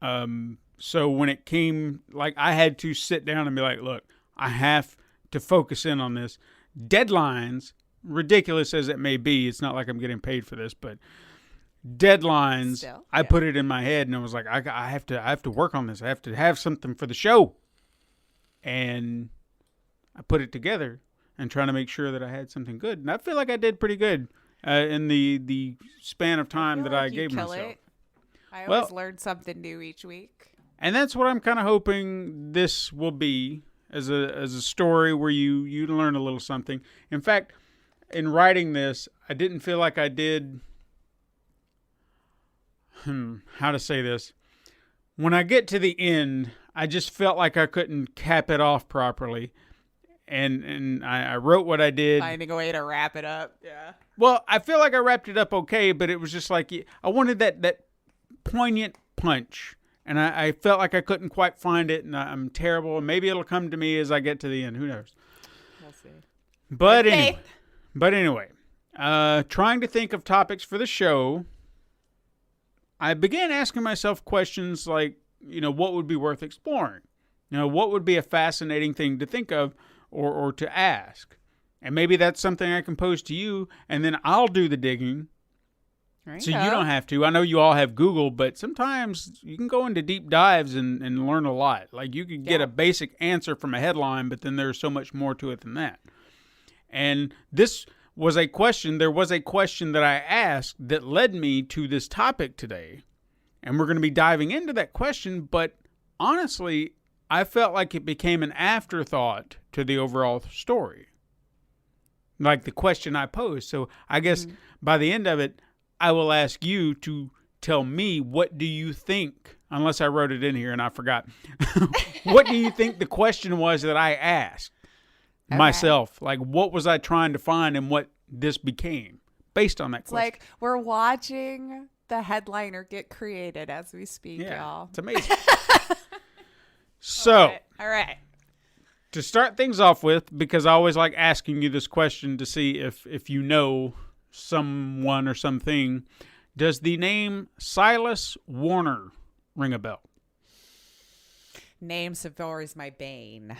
So when it came, like, I had to sit down and be like, look, I have to focus in on this. Deadlines, ridiculous as it may be, it's not like I'm getting paid for this, but deadlines, Still, I put it in my head and I was like, I have to work on this. I have to have something for the show. And I put it together and trying to make sure that I had something good. And I feel like I did pretty good in the span of time that I gave myself. I always learn something new each week. And that's what I'm kind of hoping this will be, as a story where you learn a little something. In fact, in writing this, I didn't feel like I did, how to say this. When I get to the end, I just felt like I couldn't cap it off properly. And I wrote what I did. Finding a way to wrap it up. Yeah. Well, I feel like I wrapped it up okay, but it was just like, I wanted that poignant punch. And I felt like I couldn't quite find it, and I'm terrible. And maybe it'll come to me as I get to the end. Who knows? We'll see. But anyway, trying to think of topics for the show, I began asking myself questions like, what would be worth exploring? What would be a fascinating thing to think of or to ask? And maybe that's something I can pose to you, and then I'll do the digging. So you don't have to. I know you all have Google, but sometimes you can go into deep dives and learn a lot. Like you could get a basic answer from a headline, but then there's so much more to it than that. And this was a question. There was a question that I asked that led me to this topic today. And we're going to be diving into that question. But honestly, I felt like it became an afterthought to the overall story. Like the question I posed. So I guess by the end of it, I will ask you to tell me, what do you think, unless I wrote it in here and I forgot, what do you think the question was that I asked myself? Like, what was I trying to find and what this became based on that question? Like we're watching the headliner get created as we speak, y'all. It's amazing. So, all right. To start things off with, because I always like asking you this question to see if you know someone or something, does the name Silas Warner ring a bell? Name Savor is my bane.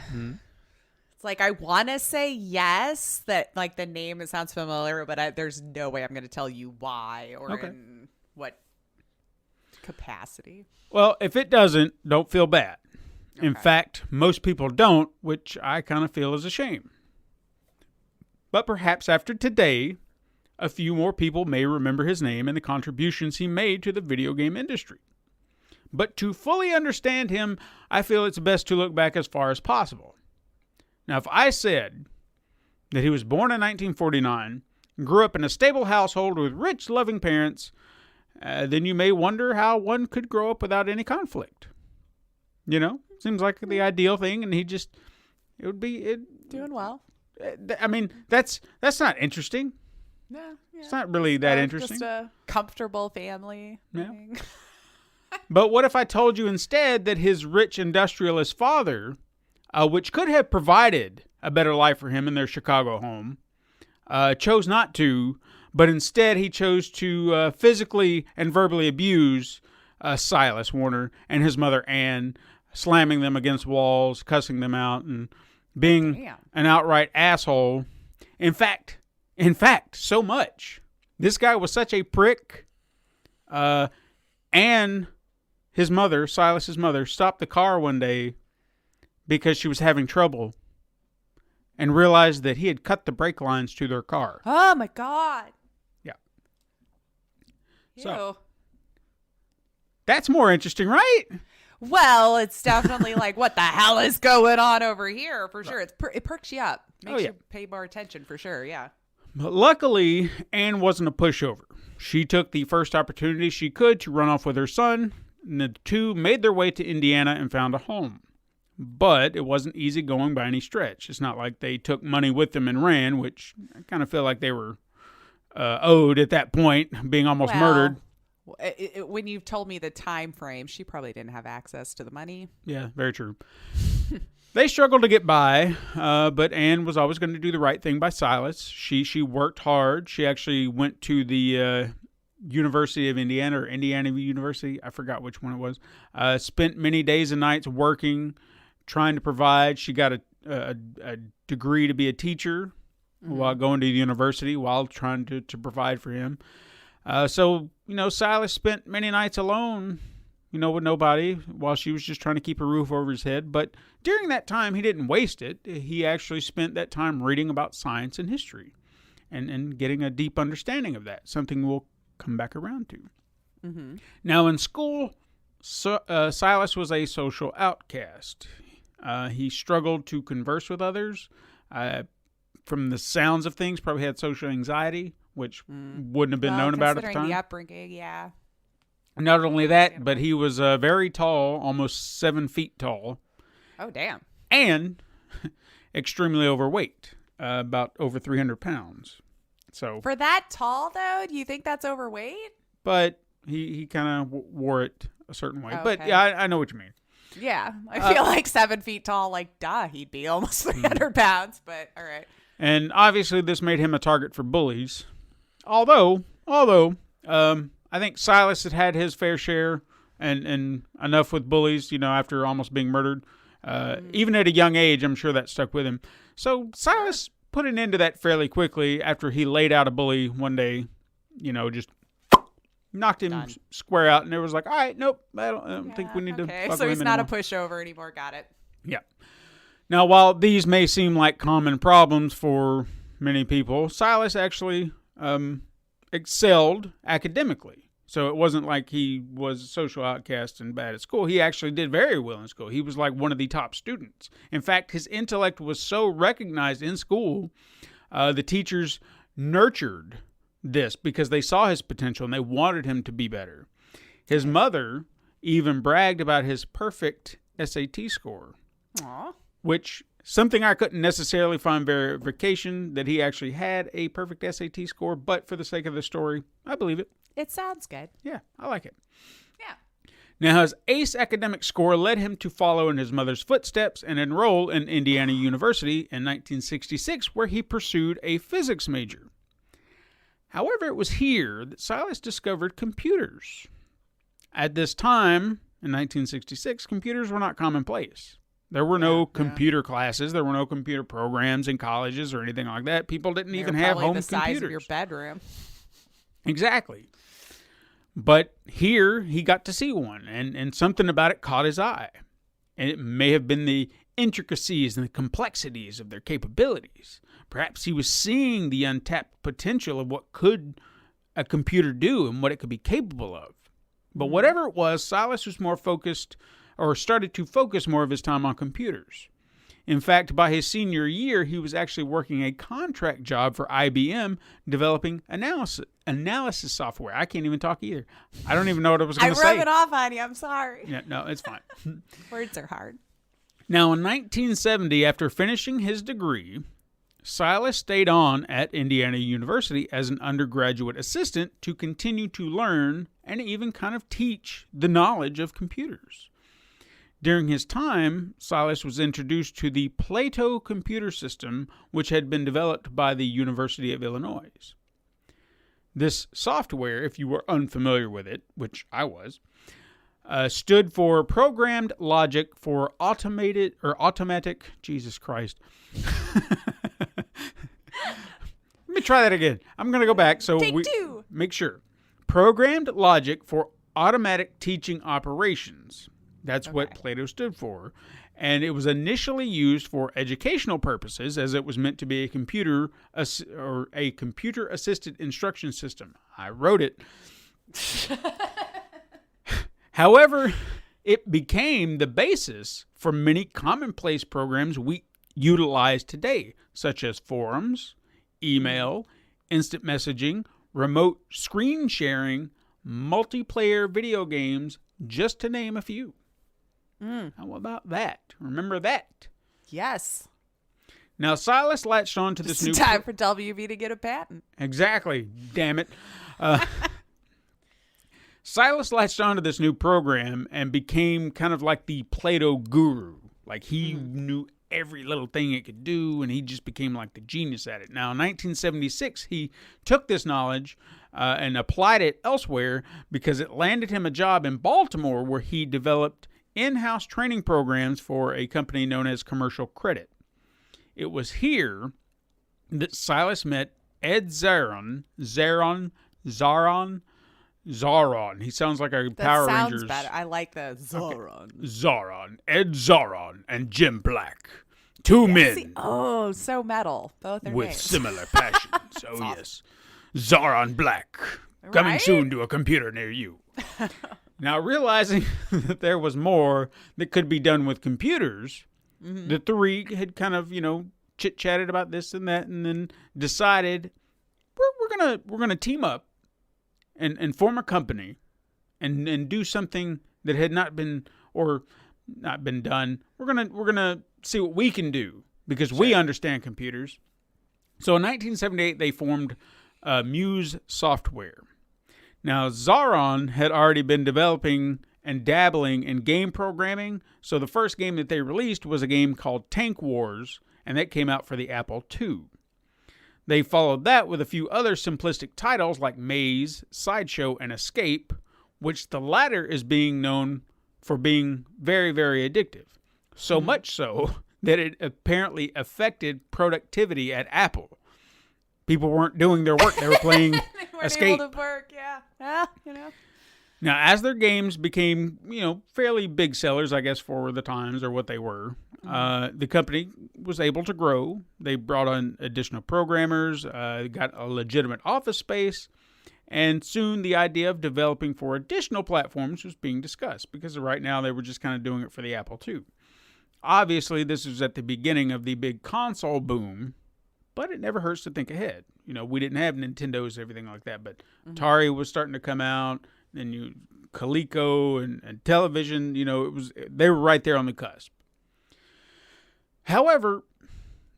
It's like I want to say yes, that like the name, it sounds familiar, but there's no way I'm going to tell you why or in what capacity. Well, if it doesn't, don't feel bad. Okay. In fact, most people don't, which I kind of feel is a shame. But perhaps after today, a few more people may remember his name and the contributions he made to the video game industry. But to fully understand him, I feel it's best to look back as far as possible. Now, if I said that he was born in 1949, grew up in a stable household with rich, loving parents, then you may wonder how one could grow up without any conflict. Seems like the ideal thing, and it would be Doing well. I mean, that's not interesting. Yeah. It's not really that interesting. Just a comfortable family. Yeah. But what if I told you instead that his rich industrialist father, which could have provided a better life for him in their Chicago home, chose not to, but instead he chose to physically and verbally abuse Silas Warner and his mother Ann, slamming them against walls, cussing them out, and being an outright asshole. In fact, so much. This guy was such a prick. And his mother, Silas's mother, stopped the car one day because she was having trouble and realized that he had cut the brake lines to their car. Oh, my God. Yeah. Ew. So, that's more interesting, right? Well, it's definitely like, what the hell is going on over here? For sure. It perks you up. Makes you pay more attention, for sure. Yeah. But luckily, Anne wasn't a pushover. She took the first opportunity she could to run off with her son, and the two made their way to Indiana and found a home. But it wasn't easy going by any stretch. It's not like they took money with them and ran, which I kind of feel like they were owed at that point, being almost murdered. When you told me the time frame, she probably didn't have access to the money. Yeah, very true. They struggled to get by, but Anne was always going to do the right thing by Silas. She worked hard. She actually went to the University of Indiana or Indiana University. I forgot which one it was. Spent many days and nights working, trying to provide. She got a degree to be a teacher while going to the university, while trying to provide for him. So, Silas spent many nights alone, with nobody, while she was just trying to keep a roof over his head. But during that time, he didn't waste it. He actually spent that time reading about science and history and getting a deep understanding of that, something we'll come back around to. Mm-hmm. Now, in school, Silas was a social outcast. He struggled to converse with others. From the sounds of things, probably had social anxiety, which wouldn't have been known about at the time. Considering the upbringing, yeah. Not only that, but he was very tall, almost 7 feet tall. Oh, damn. And extremely overweight, about over 300 pounds. So for that tall, though, do you think that's overweight? But he kind of wore it a certain way. Okay. But yeah, I know what you mean. Yeah, I feel like 7 feet tall, he'd be almost 300 pounds, but all right. And obviously this made him a target for bullies. Although, I think Silas had his fair share and enough with bullies, after almost being murdered. Even at a young age, I'm sure that stuck with him. So Silas put an end to that fairly quickly after he laid out a bully one day, just knocked him square out, and it was like, all right, nope, I don't think we need to fuck so with he's him not anymore. a pushover anymore. Got it. Yeah. Now, while these may seem like common problems for many people, Silas actually excelled academically. So it wasn't like he was a social outcast and bad at school. He actually did very well in school. He was like one of the top students. In fact, his intellect was so recognized in school, the teachers nurtured this because they saw his potential and they wanted him to be better. His mother even bragged about his perfect SAT score. Aww. Which, something I couldn't necessarily find verification that he actually had a perfect SAT score, but for the sake of the story, I believe it. It sounds good. Yeah, I like it. Yeah. Now, his ace academic score led him to follow in his mother's footsteps and enroll in Indiana University in 1966, where he pursued a physics major. However, it was here that Silas discovered computers. At this time, in 1966, computers were not commonplace. There were no computer classes. There were no computer programs in colleges or anything like that. People didn't even have home computers. The size of your bedroom. Exactly. But here he got to see one, and something about it caught his eye. And it may have been the intricacies and the complexities of their capabilities. Perhaps he was seeing the untapped potential of what could a computer do and what it could be capable of. But whatever it was, Silas was more focused, or started to focus more of his time on computers. In fact, by his senior year, he was actually working a contract job for IBM developing analysis software. I can't even talk either. I don't even know what I was going to say. I rub it off on you. I'm sorry. Yeah, no, it's fine. Words are hard. Now, in 1970, after finishing his degree, Silas stayed on at Indiana University as an undergraduate assistant to continue to learn and even kind of teach the knowledge of computers. During his time, Silas was introduced to the Plato computer system, which had been developed by the University of Illinois. This software, if you were unfamiliar with it, which I was, stood for Programmed Logic for Automatic. Jesus Christ. Let me try that again. I'm going to go back so Take we two. Make sure. Programmed Logic for Automatic Teaching Operations. That's what Plato stood for. And it was initially used for educational purposes, as it was meant to be a computer-assisted instruction system. I wrote it. However, it became the basis for many commonplace programs we utilize today, such as forums, email, instant messaging, remote screen sharing, multiplayer video games, just to name a few. How about that? Remember that? Yes. Now, Silas latched on to this It's time for WB to get a patent. Exactly. Damn it. Silas latched onto this new program and became kind of like the Plato guru. Like, he knew every little thing it could do, and he just became like the genius at it. Now, in 1976, he took this knowledge and applied it elsewhere because it landed him a job in Baltimore where he developed in-house training programs for a company known as Commercial Credit. It was here that Silas met Ed Zaron. He sounds like a Power Rangers. Sounds better. I like the Zoron. Ed Zaron, and Jim Black. Two men Oh, so metal. Both are with names. similar passions. Oh, yes. Zaron Black. Coming Right? soon to a computer near you. Now, realizing that there was more that could be done with computers, the three had kind of, chit-chatted about this and that, and then decided we're gonna team up and form a company and do something that had not been done. We're gonna see what we can do because we understand computers. So in 1978, they formed Muse Software. Now, Zaron had already been developing and dabbling in game programming, so the first game that they released was a game called Tank Wars, and that came out for the Apple II. They followed that with a few other simplistic titles like Maze, Sideshow, and Escape, which the latter is being known for being very, very addictive. So much so that it apparently affected productivity at Apple. People weren't doing their work. They were playing Escape. Able to work, yeah. Now, as their games became, fairly big sellers, I guess, for the times or what they were, the company was able to grow. They brought on additional programmers, got a legitimate office space, and soon the idea of developing for additional platforms was being discussed because right now they were just kind of doing it for the Apple II. Obviously, this was at the beginning of the big console boom, but it never hurts to think ahead. We didn't have Nintendos and everything like that, but Atari was starting to come out, then Coleco and television, they were right there on the cusp. However,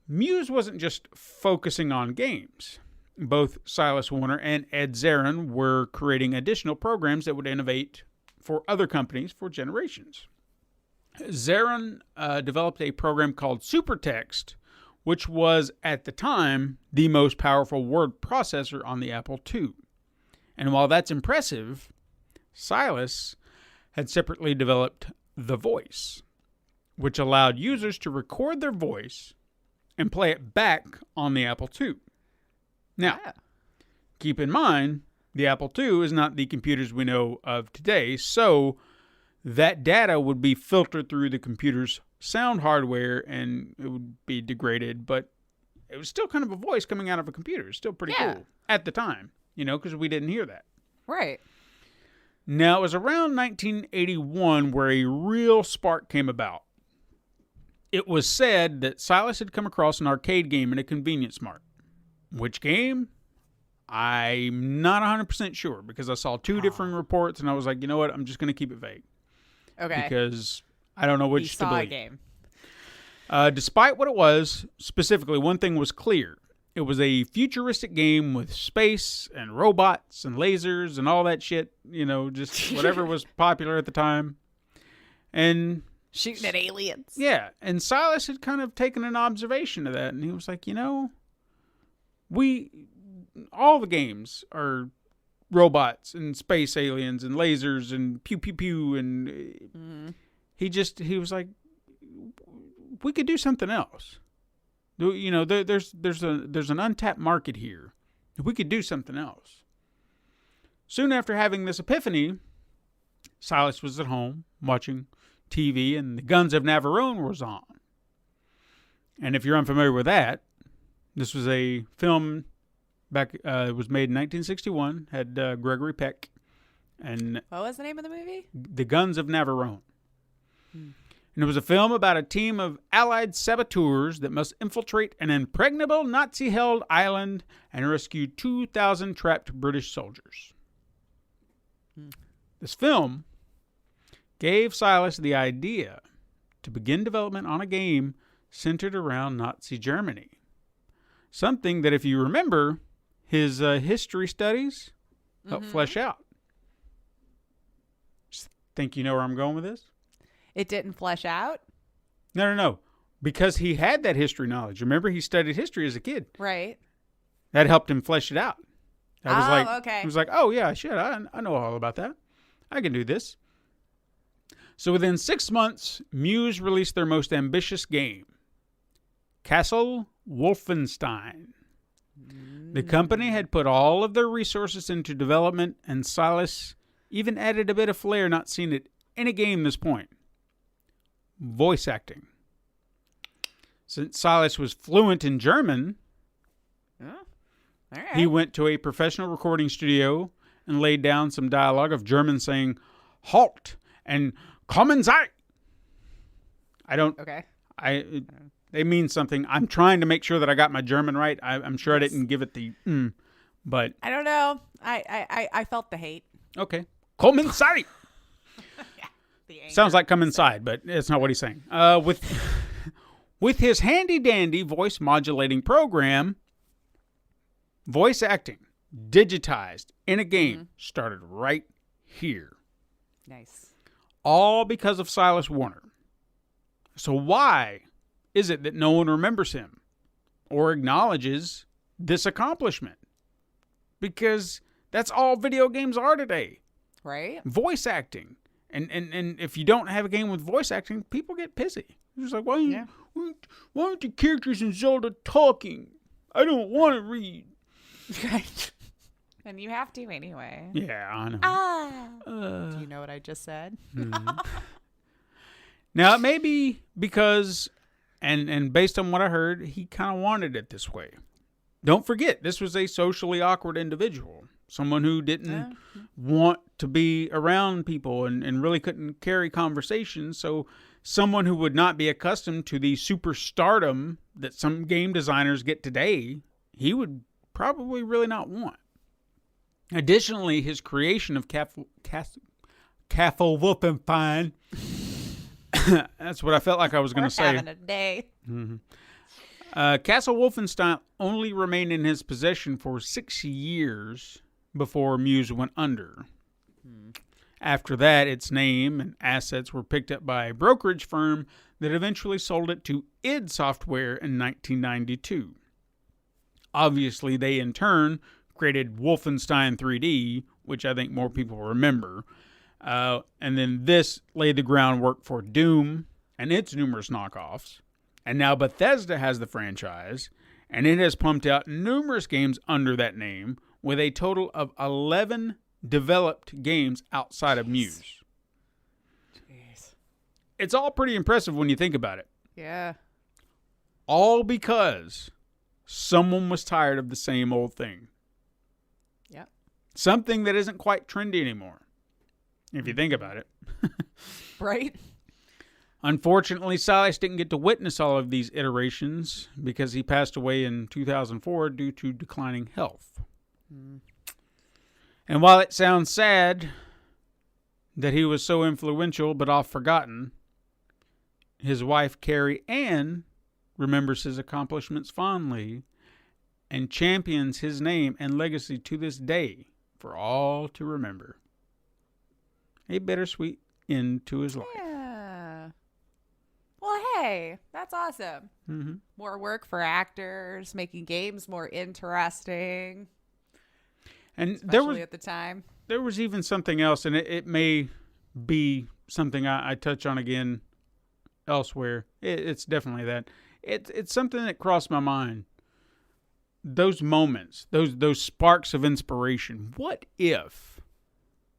Muse wasn't just focusing on games. Both Silas Warner and Ed Zaron were creating additional programs that would innovate for other companies for generations. Zaron developed a program called Supertext, which was, at the time, the most powerful word processor on the Apple II. And while that's impressive, Silas had separately developed The Voice, which allowed users to record their voice and play it back on the Apple II. Now, keep in mind, the Apple II is not the computers we know of today, so that data would be filtered through the computer's sound hardware and it would be degraded, but it was still kind of a voice coming out of a computer. It's still pretty cool at the time, because we didn't hear that. Right. Now, it was around 1981 where a real spark came about. it was said that Silas had come across an arcade game in a convenience mart. Which game? I'm not 100% sure because I saw two different reports and I was like, you know what? I'm just going to keep it vague. Okay. Because I don't know which to saw believe. a game. Despite what it was, specifically, one thing was clear. It was a futuristic game with space and robots and lasers and all that shit. You know, just whatever was popular at the time. And shooting at aliens. yeah, and Silas had kind of taken an observation of that, and he was like, you know, all the games are robots and space aliens and lasers and pew pew pew, and he was like, we could do something else. You know, there's an untapped market here. We could do something else. Soon after having this epiphany, Silas was at home watching TV, and the Guns of Navarone was on. And if you're unfamiliar with that, this was a film back. It was made in 1961. Had Gregory Peck, and What was the name of the movie? the Guns of Navarone. And it was a film about a team of Allied saboteurs that must infiltrate an impregnable Nazi-held island and rescue 2,000 trapped British soldiers. This film gave Silas the idea to begin development on a game centered around Nazi Germany. Something that, if you remember, his history studies helped flesh out. Think you know where I'm going with this? It didn't flesh out? No. Because he had that history knowledge. Remember, he studied history as a kid. Right. That helped him flesh it out. That was like, okay. He was like, oh, yeah, shit, I know all about that. I can do this. So within 6 months, Muse released their most ambitious game, Castle Wolfenstein. The company had put all of their resources into development, and Silas even added a bit of flair not seen at any game at this point. Voice acting. Since Silas was fluent in German, All right. he went to a professional recording studio and laid down some dialogue of German saying, halt, and kommen Sie. I don't... Okay. They mean something. I'm trying to make sure that I got my German right. I'm sure I didn't give it the but... I don't know. I felt the hate. Okay. Kommen Sie. The anger. Sounds like come inside, but it's not what he's saying. With his handy-dandy voice modulating program, voice acting digitized in a game started right here. Nice. All because of Silas Warner. So why is it that no one remembers him or acknowledges this accomplishment? Because that's all video games are today. Right? Voice acting. And if you don't have a game with voice acting, people get pissy. It's just like, why aren't the characters in Zelda talking? I don't want to read. Right. And you have to anyway. Yeah, I know. Do you know what I just said? Now, it may be because, and based on what I heard, he kind of wanted it this way. Don't forget, this was a socially awkward individual. Someone who didn't want to be around people and really couldn't carry conversations. So someone who would not be accustomed to the superstardom that some game designers get today, he would probably really not want. Additionally, his creation of Castle Wolfenstein, that's what I felt like I was going to say. Having a day. Castle Wolfenstein only remained in his possession for 6 years before Muse went under. After that, its name and assets were picked up by a brokerage firm that eventually sold it to id Software in 1992. Obviously, they in turn created Wolfenstein 3D, which I think more people remember. And then this laid the groundwork for Doom and its numerous knockoffs. And now Bethesda has the franchise, and it has pumped out numerous games under that name, with a total of 11 developed games outside of Muse. Jeez. It's all pretty impressive when you think about it. Yeah. All because someone was tired of the same old thing. Yep. Something that isn't quite trendy anymore, if you think about it. Right? Unfortunately, Silas didn't get to witness all of these iterations because he passed away in 2004 due to declining health. And while it sounds sad that he was so influential but oft forgotten, his wife, Carrie Ann, remembers his accomplishments fondly and champions his name and legacy to this day for all to remember. A bittersweet end to his life. Yeah. Well, hey, that's awesome. Mm-hmm. More work for actors, making games more interesting. And Especially at the time. There was even something else, and it may be something I touch on again elsewhere. It's definitely that. It's something that crossed my mind. Those moments, those sparks of inspiration. What if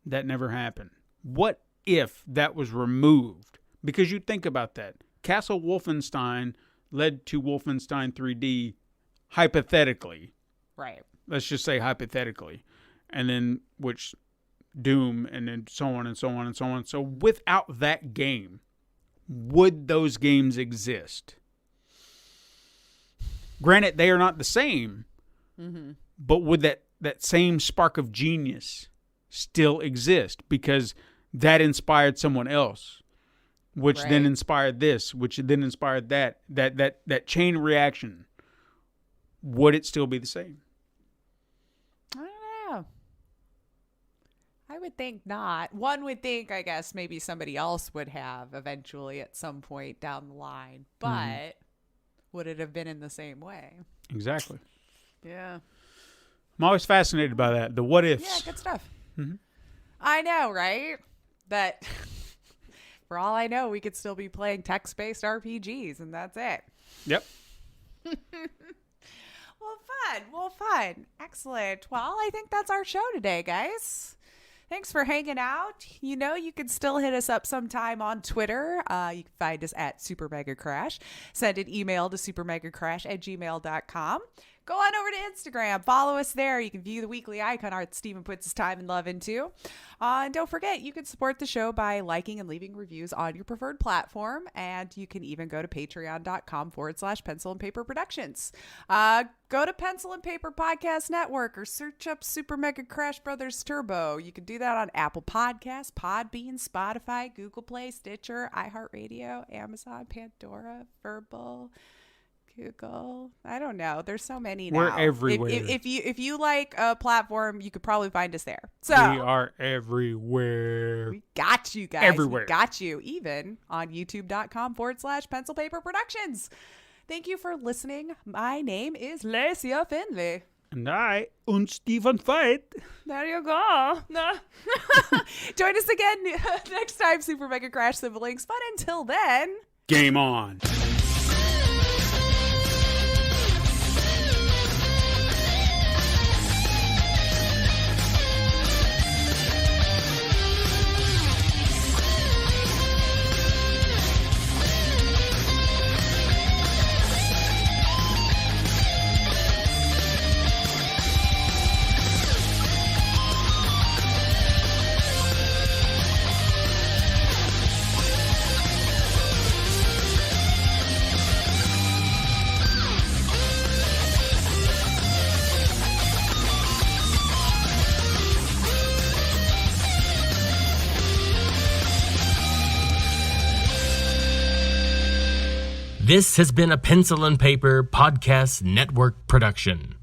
that never happened? What if that was removed? Because you think about that. Castle Wolfenstein led to Wolfenstein 3D hypothetically. Right. Let's just say hypothetically. And then which Doom and then so on and so on and so on. So without that game, would those games exist? Granted, they are not the same, but would that same spark of genius still exist? Because that inspired someone else, which then inspired this, which then inspired that. That chain reaction, would it still be the same? I don't know. I would think not. One would think, I guess, maybe somebody else would have eventually at some point down the line. But would it have been in the same way? Exactly. Yeah. I'm always fascinated by that. The what ifs. Yeah, good stuff. I know, right? That for all I know, we could still be playing text-based RPGs, and that's it. Yep. Well, fun. Excellent. Well, I think that's our show today, guys. Thanks for hanging out. You know, you can still hit us up sometime on Twitter. You can find us at Super Mega Crash. Send an email to supermegacrash@gmail.com. Go on over to Instagram. Follow us there. You can view the weekly icon art Steven puts his time and love into. And don't forget, you can support the show by liking and leaving reviews on your preferred platform. And you can even go to patreon.com/Pencil and Paper Productions. Go to Pencil and Paper Podcast Network or search up Super Mega Crash Brothers Turbo. You can do that on Apple Podcasts, Podbean, Spotify, Google Play, Stitcher, iHeartRadio, Amazon, Pandora, Verbal, Google. I don't know. There's so many now. We're everywhere. If you like a platform, you could probably find us there. So we are everywhere. We got you guys. Everywhere. We got you. Even on youtube.com/Pencil Paper Productions. Thank you for listening. My name is Leia Finley. And I, Stephen Fight. There you go. Join us again next time, Super Mega Crash Siblings. But until then, game on. This has been a Pencil and Paper Podcast Network production.